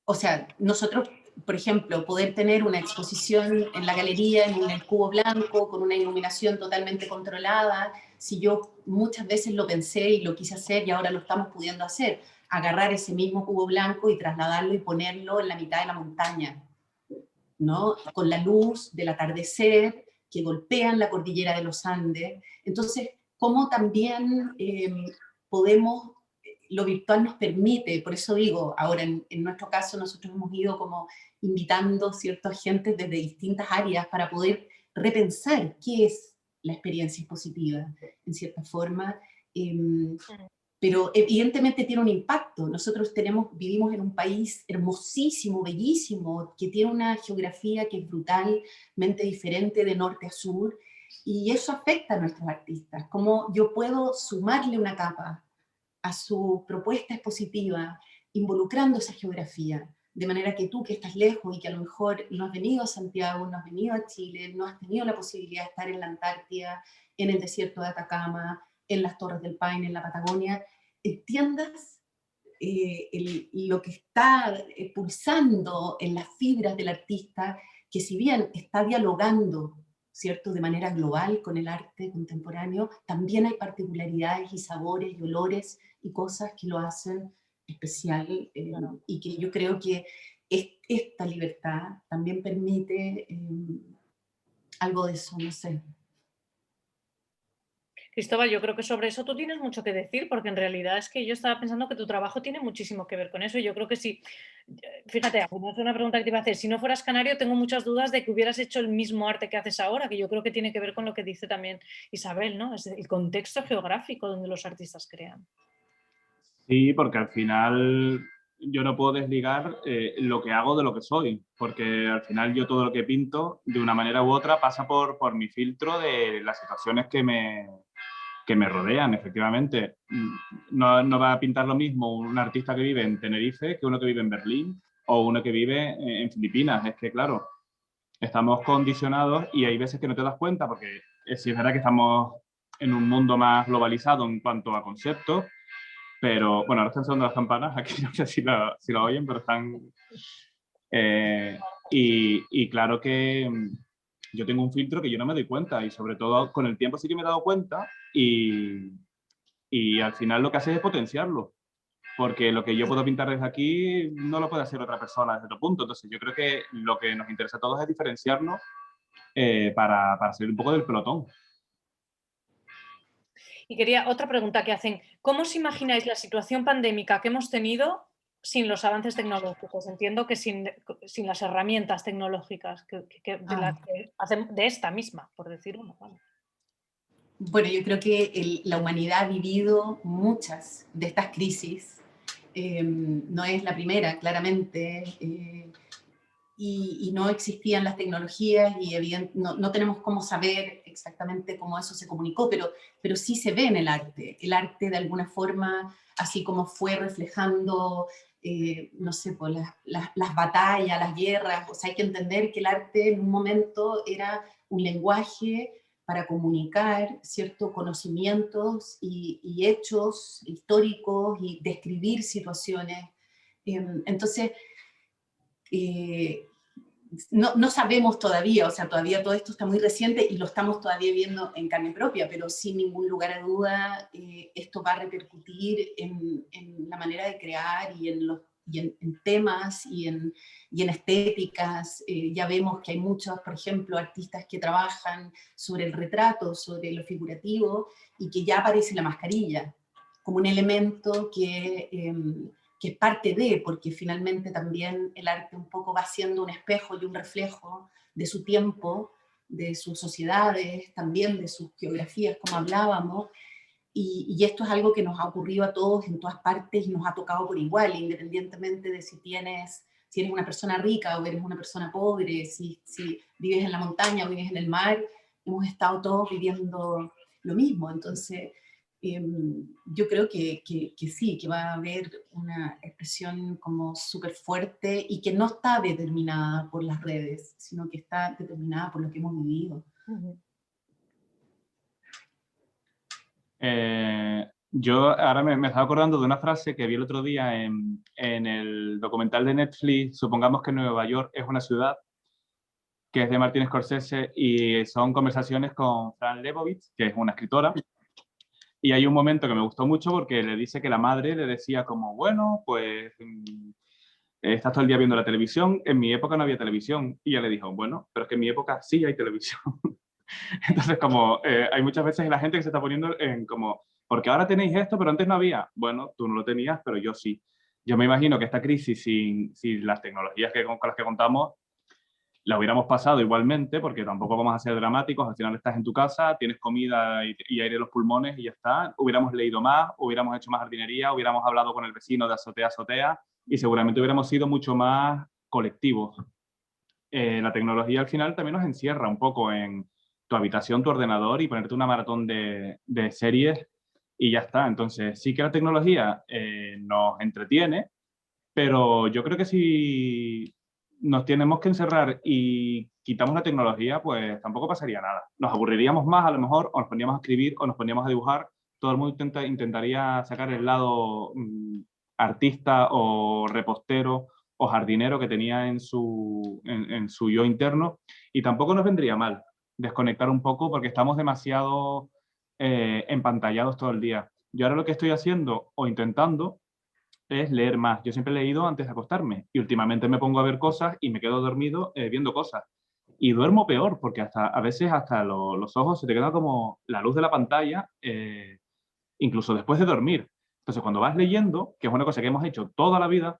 O sea, nosotros, por ejemplo, poder tener una exposición en la galería, en el cubo blanco, con una iluminación totalmente controlada, si yo muchas veces lo pensé y lo quise hacer y ahora lo estamos pudiendo hacer. agarrar ese mismo cubo blanco y trasladarlo y ponerlo en la mitad de la montaña, ¿no? Con la luz del atardecer que golpean la cordillera de los Andes. Entonces, cómo también podemos, lo virtual nos permite, por eso digo, ahora en nuestro caso nosotros hemos ido como invitando ciertos agentes desde distintas áreas para poder repensar qué es la experiencia expositiva, en cierta forma, pero evidentemente tiene un impacto. Nosotros vivimos en un país hermosísimo, bellísimo, que tiene una geografía que es brutalmente diferente de norte a sur, y eso afecta a nuestros artistas. Cómo yo puedo sumarle una capa a su propuesta expositiva, involucrando esa geografía, de manera que tú que estás lejos y que a lo mejor no has venido a Santiago, no has venido a Chile, no has tenido la posibilidad de estar en la Antártida, en el desierto de Atacama, en las Torres del Paine, en la Patagonia, entiendas lo que está pulsando en las fibras del artista, que si bien está dialogando, ¿cierto?, de manera global con el arte contemporáneo, también hay particularidades y sabores y olores y cosas que lo hacen especial, y que yo creo que esta libertad también permite algo de eso, no sé. Cristóbal, yo creo que sobre eso tú tienes mucho que decir, porque en realidad es que yo estaba pensando que tu trabajo tiene muchísimo que ver con eso. Y yo creo que sí, fíjate, es una pregunta que te iba a hacer. Si no fueras canario, tengo muchas dudas de que hubieras hecho el mismo arte que haces ahora, que yo creo que tiene que ver con lo que dice también Isabel, ¿no? Es el contexto geográfico donde los artistas crean. Sí, porque al final yo no puedo desligar lo que hago de lo que soy, porque al final yo todo lo que pinto, de una manera u otra, pasa por mi filtro de las situaciones que me rodean, efectivamente. No va a pintar lo mismo un artista que vive en Tenerife que uno que vive en Berlín o uno que vive en Filipinas. Es que, claro, estamos condicionados y hay veces que no te das cuenta, porque sí es verdad que estamos en un mundo más globalizado en cuanto a conceptos, pero bueno, ahora están sonando las campanas, aquí no sé si lo oyen, pero están... y claro que yo tengo un filtro que yo no me doy cuenta, y sobre todo con el tiempo sí que me he dado cuenta, y al final lo que hace es potenciarlo, porque lo que yo puedo pintar desde aquí no lo puede hacer otra persona desde otro punto. Entonces yo creo que lo que nos interesa a todos es diferenciarnos para salir un poco del pelotón. Y quería otra pregunta que hacen. ¿Cómo os imagináis la situación pandémica que hemos tenido sin los avances tecnológicos? Entiendo que sin las herramientas tecnológicas de esta misma, por decir uno. Vale. Bueno, yo creo que la humanidad ha vivido muchas de estas crisis. No es la primera, claramente. Y no existían las tecnologías y no tenemos cómo saber exactamente cómo eso se comunicó, pero sí se ve en el arte. El arte de alguna forma, así como fue reflejando, no sé, pues las batallas, las guerras. O sea, hay que entender que el arte en un momento era un lenguaje para comunicar ciertos conocimientos y hechos históricos y describir situaciones. Entonces, no sabemos todavía, o sea, todavía todo esto está muy reciente y lo estamos todavía viendo en carne propia, pero sin ningún lugar a duda esto va a repercutir en la manera de crear y en temas y en estéticas. Ya vemos que hay muchos, por ejemplo, artistas que trabajan sobre el retrato, sobre lo figurativo, y que ya aparece la mascarilla como un elemento que es parte de, porque finalmente también el arte un poco va siendo un espejo y un reflejo de su tiempo, de sus sociedades, también de sus geografías, como hablábamos, y esto es algo que nos ha ocurrido a todos en todas partes y nos ha tocado por igual, independientemente de si eres una persona rica o eres una persona pobre, si vives en la montaña o vives en el mar, hemos estado todos viviendo lo mismo. Entonces, yo creo que sí, que va a haber una expresión como súper fuerte y que no está determinada por las redes, sino que está determinada por lo que hemos vivido. Yo ahora me estaba acordando de una frase que vi el otro día en el documental de Netflix, Supongamos que Nueva York es una ciudad, que es de Martin Scorsese, y son conversaciones con Fran Lebowitz, que es una escritora, Y hay un momento que me gustó mucho porque le dice que la madre le decía como, bueno, pues estás todo el día viendo la televisión, en mi época no había televisión. Y ella le dijo, bueno, pero es que en mi época sí hay televisión. Entonces, como hay muchas veces la gente que se está poniendo en como, porque ahora tenéis esto, pero antes no había. Bueno, tú no lo tenías, pero yo sí. Yo me imagino que esta crisis, sin las tecnologías con las que contamos, la hubiéramos pasado igualmente, porque tampoco vamos a ser dramáticos. Al final estás en tu casa, tienes comida y aire en los pulmones y ya está. Hubiéramos leído más, hubiéramos hecho más jardinería, hubiéramos hablado con el vecino de azotea a azotea y seguramente hubiéramos sido mucho más colectivos. La tecnología al final también nos encierra un poco en tu habitación, tu ordenador y ponerte una maratón de series y ya está. Entonces, sí que la tecnología nos entretiene, pero yo creo que si nos tenemos que encerrar y quitamos la tecnología, pues tampoco pasaría nada. Nos aburriríamos más a lo mejor, o nos poníamos a escribir, o nos poníamos a dibujar. Todo el mundo intentaría sacar el lado artista o repostero o jardinero que tenía en su yo interno. Y tampoco nos vendría mal desconectar un poco porque estamos demasiado empantallados todo el día. Yo ahora lo que estoy haciendo o intentando es leer más. Yo siempre he leído antes de acostarme y últimamente me pongo a ver cosas y me quedo dormido viendo cosas. Y duermo peor porque a veces hasta los ojos se te queda como la luz de la pantalla, incluso después de dormir. Entonces, cuando vas leyendo, que es una cosa que hemos hecho toda la vida,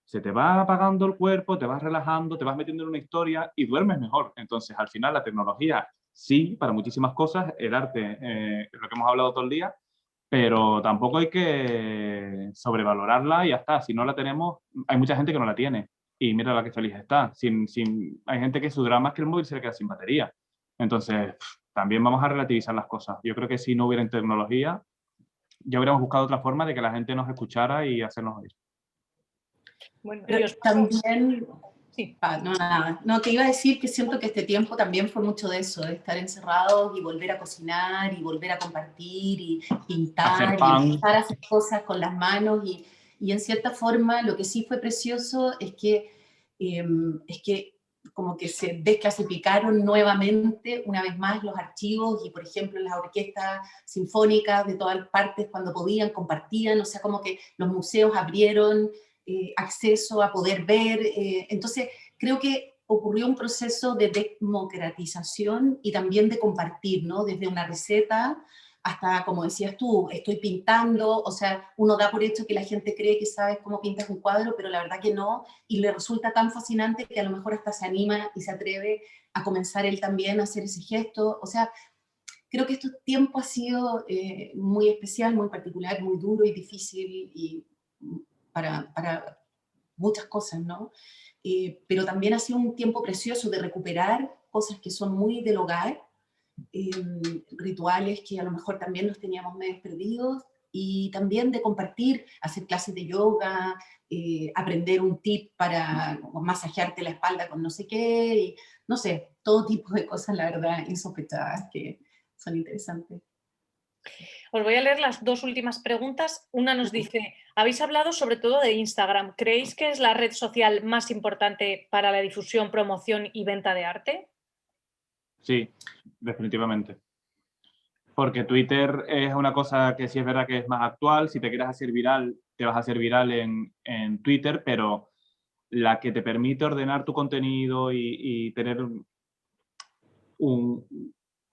se te va apagando el cuerpo, te vas relajando, te vas metiendo en una historia y duermes mejor. Entonces, al final, la tecnología sí, para muchísimas cosas, el arte, lo que hemos hablado todo el día, pero tampoco hay que sobrevalorarla y ya está. Si no la tenemos, hay mucha gente que no la tiene y mira la que feliz está. Hay gente que su drama es que el móvil se le queda sin batería. Entonces, también vamos a relativizar las cosas. Yo creo que si no hubiera tecnología, ya hubiéramos buscado otra forma de que la gente nos escuchara y hacernos oír. Bueno, Pero y os también, sí. no, nada, no, que iba a decir que siento que este tiempo también fue mucho de eso, de estar encerrados y volver a cocinar y volver a compartir y Hacer pintar y pan. empezar a hacer cosas con las manos y en cierta forma lo que sí fue precioso es que como que se desclasificaron nuevamente una vez más los archivos y por ejemplo las orquestas sinfónicas de todas partes cuando podían compartían, o sea como que los museos abrieron acceso a poder ver. Entonces, creo que ocurrió un proceso de democratización y también de compartir, ¿no? Desde una receta hasta, como decías tú, estoy pintando, o sea, uno da por hecho que la gente cree que sabes cómo pintas un cuadro, pero la verdad que no, y le resulta tan fascinante que a lo mejor hasta se anima y se atreve a comenzar él también a hacer ese gesto. O sea, creo que este tiempo ha sido muy especial, muy particular, muy duro y difícil y para muchas cosas, ¿no? Pero también ha sido un tiempo precioso de recuperar cosas que son muy del hogar, eh, rituales que a lo mejor también los teníamos medio perdidos, y también de compartir, hacer clases de yoga, aprender un tip para masajearte la espalda con no sé qué, y no sé, todo tipo de cosas, la verdad, insospechadas que son interesantes. Os voy a leer las dos últimas preguntas. Una nos dice, habéis hablado sobre todo de Instagram. ¿Creéis que es la red social más importante para la difusión, promoción y venta de arte? Sí, definitivamente. Porque Twitter es una cosa que sí es verdad que es más actual. Si te quieres hacer viral, te vas a hacer viral en Twitter, pero la que te permite ordenar tu contenido y tener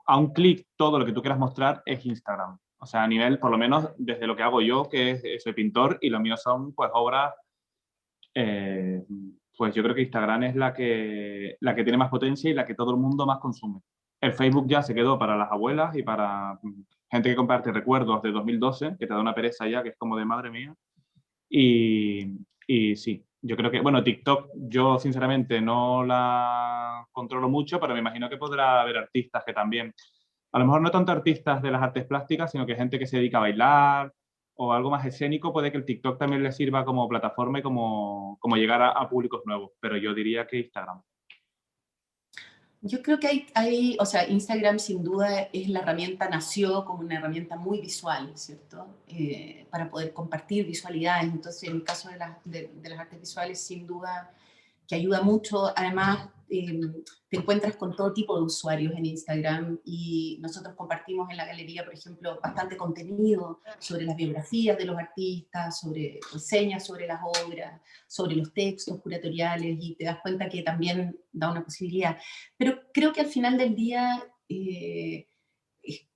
a un clic todo lo que tú quieras mostrar es Instagram. O sea, a nivel, por lo menos desde lo que hago yo, que soy pintor y lo mío son pues obras, eh, pues yo creo que Instagram es la que tiene más potencia y la que todo el mundo más consume. El Facebook ya se quedó para las abuelas y para gente que comparte recuerdos de 2012, que te da una pereza ya, que es como de madre mía. Y sí, yo creo que, bueno, TikTok yo sinceramente no la controlo mucho, pero me imagino que podrá haber artistas que también, a lo mejor no tanto artistas de las artes plásticas, sino que gente que se dedica a bailar o algo más escénico, puede que el TikTok también le sirva como plataforma y como llegar a públicos nuevos, pero yo diría que Instagram. Yo creo que o sea, Instagram sin duda es la herramienta, nació como una herramienta muy visual, ¿cierto? Para poder compartir visualidades. Entonces, en el caso de las artes visuales, sin duda que ayuda mucho. Además, te encuentras con todo tipo de usuarios en Instagram y nosotros compartimos en la galería, por ejemplo, bastante contenido sobre las biografías de los artistas, sobre reseñas sobre las obras, sobre los textos curatoriales, y te das cuenta que también da una posibilidad. Pero creo que al final del día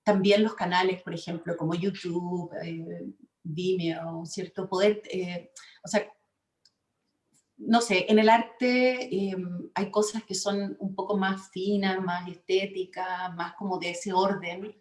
también los canales, por ejemplo, como YouTube, Vimeo, ¿cierto? Poder, o sea, no sé, en el arte hay cosas que son un poco más finas, más estéticas, más como de ese orden.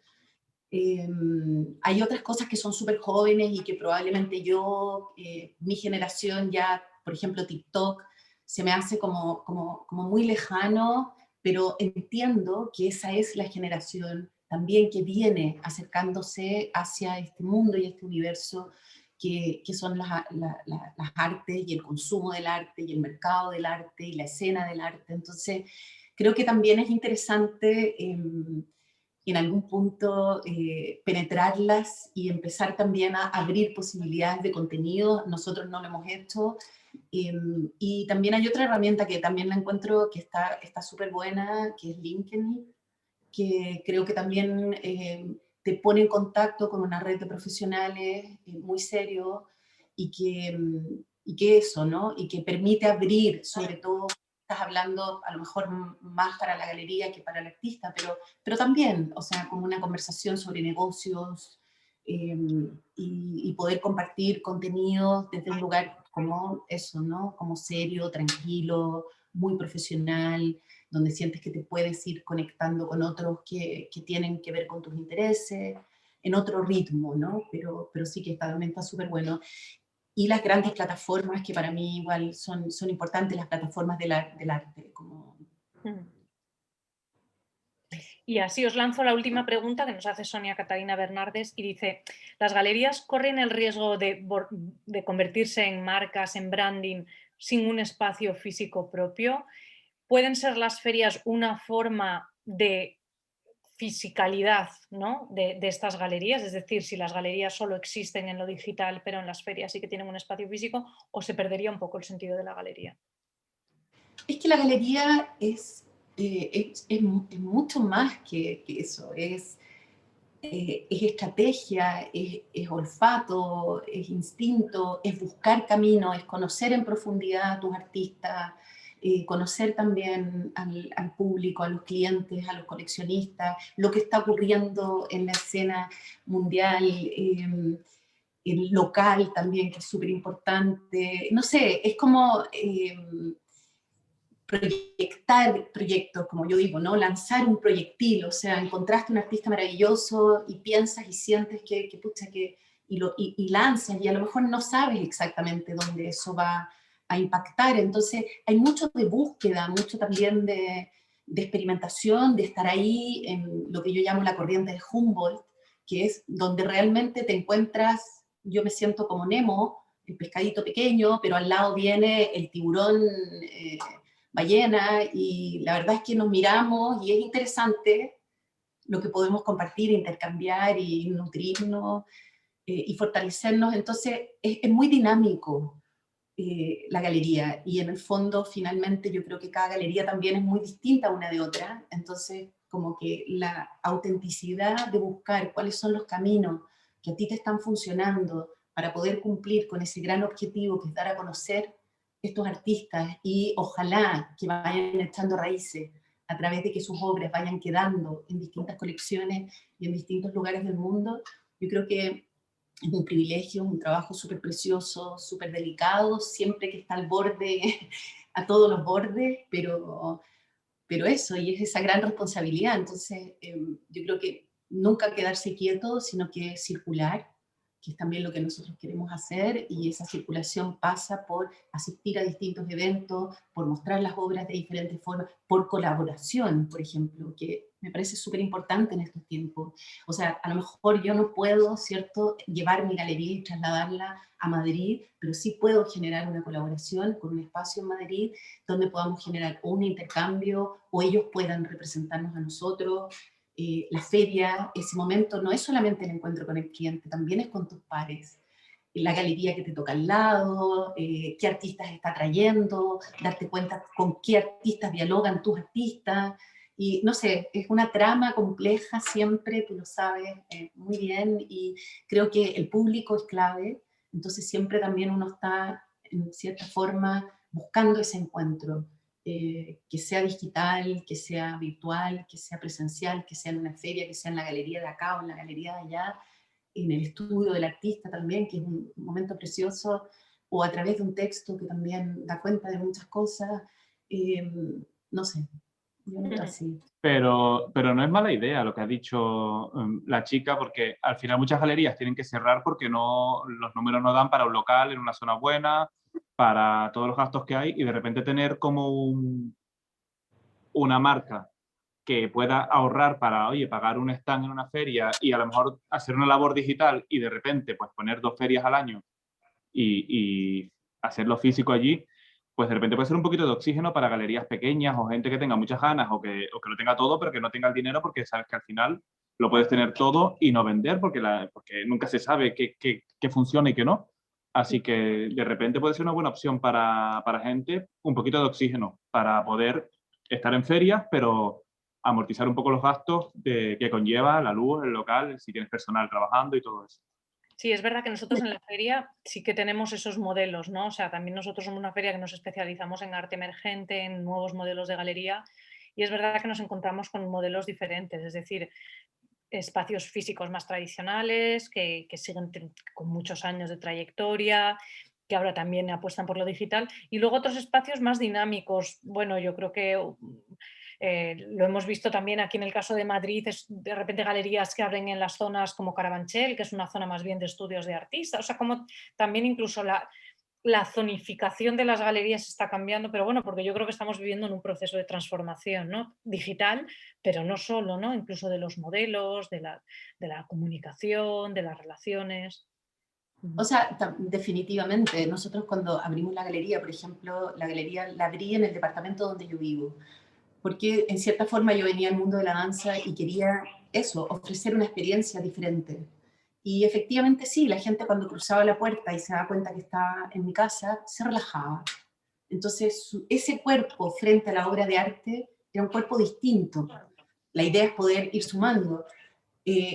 Hay otras cosas que son súper jóvenes y que probablemente yo, mi generación ya, por ejemplo, TikTok, se me hace como muy lejano, pero entiendo que esa es la generación también que viene acercándose hacia este mundo y este universo que son las artes y el consumo del arte y el mercado del arte y la escena del arte. Entonces, creo que también es interesante en algún punto penetrarlas y empezar también a abrir posibilidades de contenido. Nosotros no lo hemos hecho. Y también hay otra herramienta que también la encuentro que está súper buena, que es LinkedIn, que creo que también te pone en contacto con una red de profesionales muy serio y que eso, ¿no? Y que permite abrir, sobre todo, estás hablando a lo mejor más para la galería que para el artista, pero también, o sea, como una conversación sobre negocios y poder compartir contenidos desde un lugar como eso, ¿no? Como serio, tranquilo, muy profesional, donde sientes que te puedes ir conectando con otros que tienen que ver con tus intereses, en otro ritmo, ¿no? Pero sí que también está súper bueno. Y las grandes plataformas, que para mí igual son importantes, las plataformas del arte. Como... Y así os lanzo la última pregunta que nos hace Sonia Catarina Bernardes y dice, ¿las galerías corren el riesgo de convertirse en marcas, en branding, sin un espacio físico propio? ¿Pueden ser las ferias una forma de fisicalidad, ¿no? de estas galerías? Es decir, si las galerías solo existen en lo digital, pero en las ferias sí que tienen un espacio físico, ¿o se perdería un poco el sentido de la galería? Es que la galería es mucho más que eso. Es estrategia, es olfato, es instinto, es buscar camino, es conocer en profundidad a tus artistas, conocer también al público, a los clientes, a los coleccionistas, lo que está ocurriendo en la escena mundial, el local también, que es súper importante. No sé, es como proyectar proyectos, como yo digo, ¿no? Lanzar un proyectil, o sea, encontraste un artista maravilloso y piensas y sientes y lanzas, y a lo mejor no sabes exactamente dónde eso va a impactar. Entonces hay mucho de búsqueda, mucho también de experimentación, de estar ahí en lo que yo llamo la corriente de Humboldt, que es donde realmente te encuentras. Yo me siento como Nemo, el pescadito pequeño, pero al lado viene el tiburón ballena, y la verdad es que nos miramos y es interesante lo que podemos compartir, intercambiar y nutrirnos y fortalecernos. Entonces es muy dinámico la galería, y en el fondo finalmente yo creo que cada galería también es muy distinta una de otra. Entonces como que la autenticidad de buscar cuáles son los caminos que a ti te están funcionando para poder cumplir con ese gran objetivo que es dar a conocer estos artistas, y ojalá que vayan echando raíces a través de que sus obras vayan quedando en distintas colecciones y en distintos lugares del mundo. Yo creo que es un privilegio, un trabajo súper precioso, súper delicado, siempre que está al borde, a todos los bordes, pero eso, y es esa gran responsabilidad. Entonces, yo creo que nunca quedarse quieto, sino que circular, que es también lo que nosotros queremos hacer, y esa circulación pasa por asistir a distintos eventos, por mostrar las obras de diferentes formas, por colaboración, por ejemplo, que me parece súper importante en estos tiempos. O sea, a lo mejor yo no puedo, ¿cierto?, llevar mi galería y trasladarla a Madrid, pero sí puedo generar una colaboración con un espacio en Madrid donde podamos generar un intercambio o ellos puedan representarnos a nosotros. La feria, ese momento, no es solamente el encuentro con el cliente, también es con tus pares. la galería que te toca al lado, qué artistas está trayendo, darte cuenta con qué artistas dialogan tus artistas. Y no sé, es una trama compleja siempre, tú lo sabes muy bien, y creo que el público es clave, entonces siempre también uno está, en cierta forma, buscando ese encuentro, que sea digital, que sea virtual, que sea presencial, que sea en una feria, que sea en la galería de acá o en la galería de allá, en el estudio del artista también, que es un momento precioso, o a través de un texto que también da cuenta de muchas cosas. eh, no sé, yo lo veo así. Pero no es mala idea lo que ha dicho la chica, porque al final muchas galerías tienen que cerrar porque no, los números no dan para un local en una zona buena, para todos los gastos que hay, y de repente tener como una marca que pueda ahorrar para, oye, pagar un stand en una feria y a lo mejor hacer una labor digital y de repente pues poner 2 ferias al año y hacerlo físico allí, pues de repente puede ser un poquito de oxígeno para galerías pequeñas o gente que tenga muchas ganas o que lo tenga todo, pero que no tenga el dinero porque sabes que al final lo puedes tener todo y no vender porque, porque nunca se sabe qué funciona y qué no. Así que de repente puede ser una buena opción para gente, un poquito de oxígeno para poder estar en ferias, pero amortizar un poco los gastos que conlleva la luz, el local, si tienes personal trabajando y todo eso. Sí, es verdad que nosotros en la feria sí que tenemos esos modelos, ¿no? O sea, también nosotros somos una feria que nos especializamos en arte emergente, en nuevos modelos de galería, y es verdad que nos encontramos con modelos diferentes, es decir, espacios físicos más tradicionales, que siguen con muchos años de trayectoria, que ahora también apuestan por lo digital, y luego otros espacios más dinámicos. Bueno, yo creo que lo hemos visto también aquí en el caso de Madrid, es de repente galerías que abren en las zonas como Carabanchel, que es una zona más bien de estudios de artistas, o sea, como también incluso la zonificación de las galerías está cambiando, pero bueno, porque yo creo que estamos viviendo en un proceso de transformación, ¿no? Digital, pero no solo, ¿no? Incluso de los modelos, de la comunicación, de las relaciones. O sea, definitivamente, nosotros cuando abrimos la galería, por ejemplo, la galería la abrí en el departamento donde yo vivo, porque en cierta forma yo venía al mundo de la danza y quería eso, ofrecer una experiencia diferente. Y efectivamente sí, la gente cuando cruzaba la puerta y se daba cuenta que estaba en mi casa, se relajaba. Entonces, ese cuerpo frente a la obra de arte era un cuerpo distinto. La idea es poder ir sumando.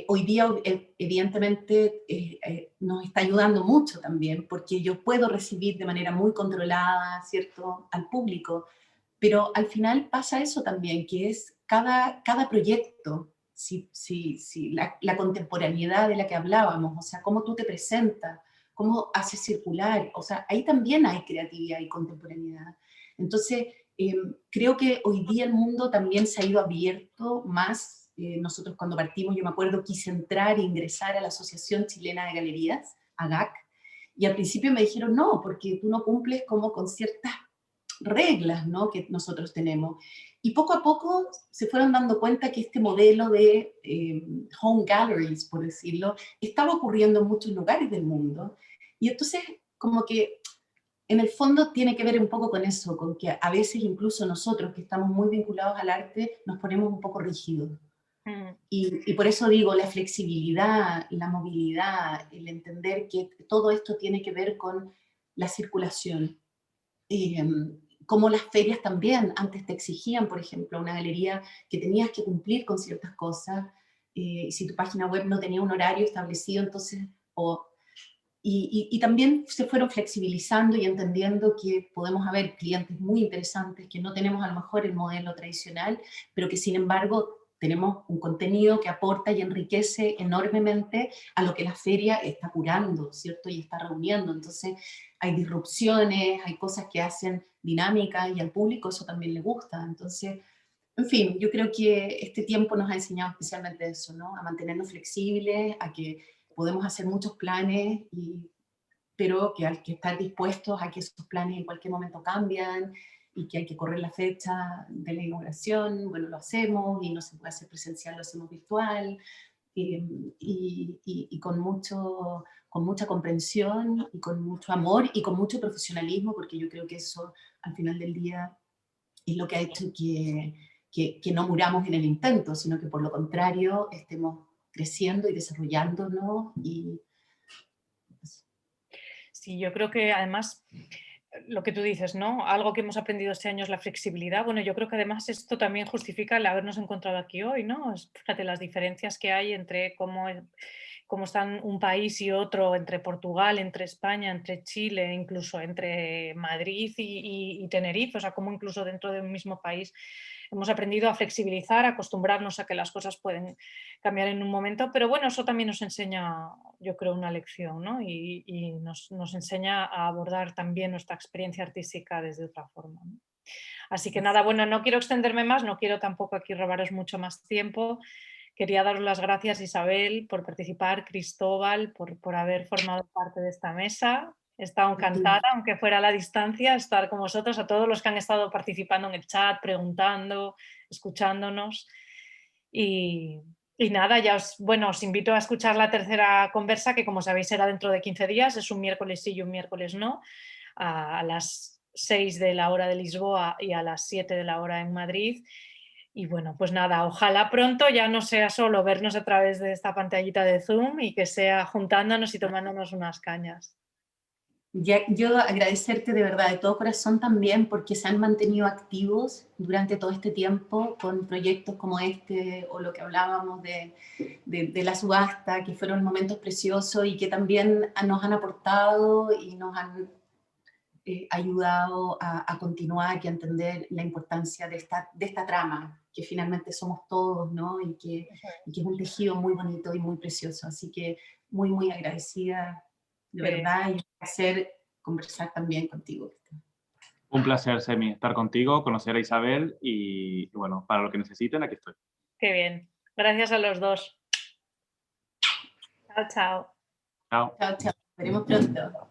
Hoy día, evidentemente, nos está ayudando mucho también, porque yo puedo recibir de manera muy controlada, ¿cierto?, al público, pero al final pasa eso también, que es cada proyecto, la contemporaneidad de la que hablábamos, o sea, cómo tú te presentas, cómo haces circular, o sea, ahí también hay creatividad y contemporaneidad. Entonces, creo que hoy día el mundo también se ha ido abierto más. Nosotros cuando partimos, yo me acuerdo, quise entrar e ingresar a la Asociación Chilena de Galerías, AGAC, y al principio me dijeron, no, porque tú no cumples como con ciertas reglas, ¿no?, que nosotros tenemos. Y poco a poco se fueron dando cuenta que este modelo de home galleries, por decirlo, estaba ocurriendo en muchos lugares del mundo. Y entonces, como que en el fondo tiene que ver un poco con eso, con que a veces incluso nosotros que estamos muy vinculados al arte nos ponemos un poco rígidos. Y por eso digo, la flexibilidad, la movilidad, el entender que todo esto tiene que ver con la circulación. Como las ferias también, antes te exigían, por ejemplo, una galería que tenías que cumplir con ciertas cosas, si tu página web no tenía un horario establecido, entonces, y también se fueron flexibilizando y entendiendo que podemos haber clientes muy interesantes que no tenemos a lo mejor el modelo tradicional, pero que sin embargo tenemos un contenido que aporta y enriquece enormemente a lo que la feria está curando, ¿cierto? Y está reuniendo. Entonces hay disrupciones, hay cosas que hacen dinámica y al público eso también le gusta. Entonces, en fin, yo creo que este tiempo nos ha enseñado especialmente eso, ¿no? A mantenernos flexibles, a que podemos hacer muchos planes, pero que hay que estar dispuestos a que esos planes en cualquier momento cambian y que hay que correr la fecha de la inauguración. Bueno, lo hacemos y no se puede hacer presencial, lo hacemos virtual, y con mucha comprensión y con mucho amor y con mucho profesionalismo, porque yo creo que eso al final del día es lo que ha hecho que no muramos en el intento, sino que por lo contrario estemos creciendo y desarrollándonos. Sí, yo creo que además lo que tú dices, ¿no? Algo que hemos aprendido este año es la flexibilidad. Bueno, yo creo que además esto también justifica el habernos encontrado aquí hoy, ¿no? Fíjate las diferencias que hay entre cómo están un país y otro, entre Portugal, entre España, entre Chile, incluso entre Madrid y Tenerife, o sea, cómo incluso dentro de un mismo país hemos aprendido a flexibilizar, a acostumbrarnos a que las cosas pueden cambiar en un momento, pero bueno, eso también nos enseña, yo creo, una lección, ¿no? Y nos enseña a abordar también nuestra experiencia artística desde otra forma, ¿no? Así que nada, bueno, no quiero extenderme más, no quiero tampoco aquí robaros mucho más tiempo. Quería daros las gracias, Isabel, por participar, Cristóbal, por haber formado parte de esta mesa. He estado encantada, aunque fuera a la distancia, estar con vosotros, a todos los que han estado participando en el chat, preguntando, escuchándonos. Y nada, ya os invito a escuchar la tercera conversa, que como sabéis será dentro de 15 días, es un miércoles sí y un miércoles no, a las 6 de la hora de Lisboa y a las 7 de la hora en Madrid. Y bueno, pues nada, ojalá pronto ya no sea solo vernos a través de esta pantallita de Zoom y que sea juntándonos y tomándonos unas cañas. Yo agradecerte de verdad, de todo corazón también, porque se han mantenido activos durante todo este tiempo con proyectos como este o lo que hablábamos de la subasta, que fueron momentos preciosos y que también nos han aportado y nos han ayudado a continuar y a entender la importancia de esta trama, que finalmente somos todos, ¿no? Y que es un tejido muy bonito y muy precioso. Así que muy, muy agradecida, de verdad, y un placer conversar también contigo. Un placer, Semi, estar contigo, conocer a Isabel y bueno, para lo que necesiten, aquí estoy. Qué bien. Gracias a los dos. Chao, chao. Chao. Chao, chao. Veremos pronto.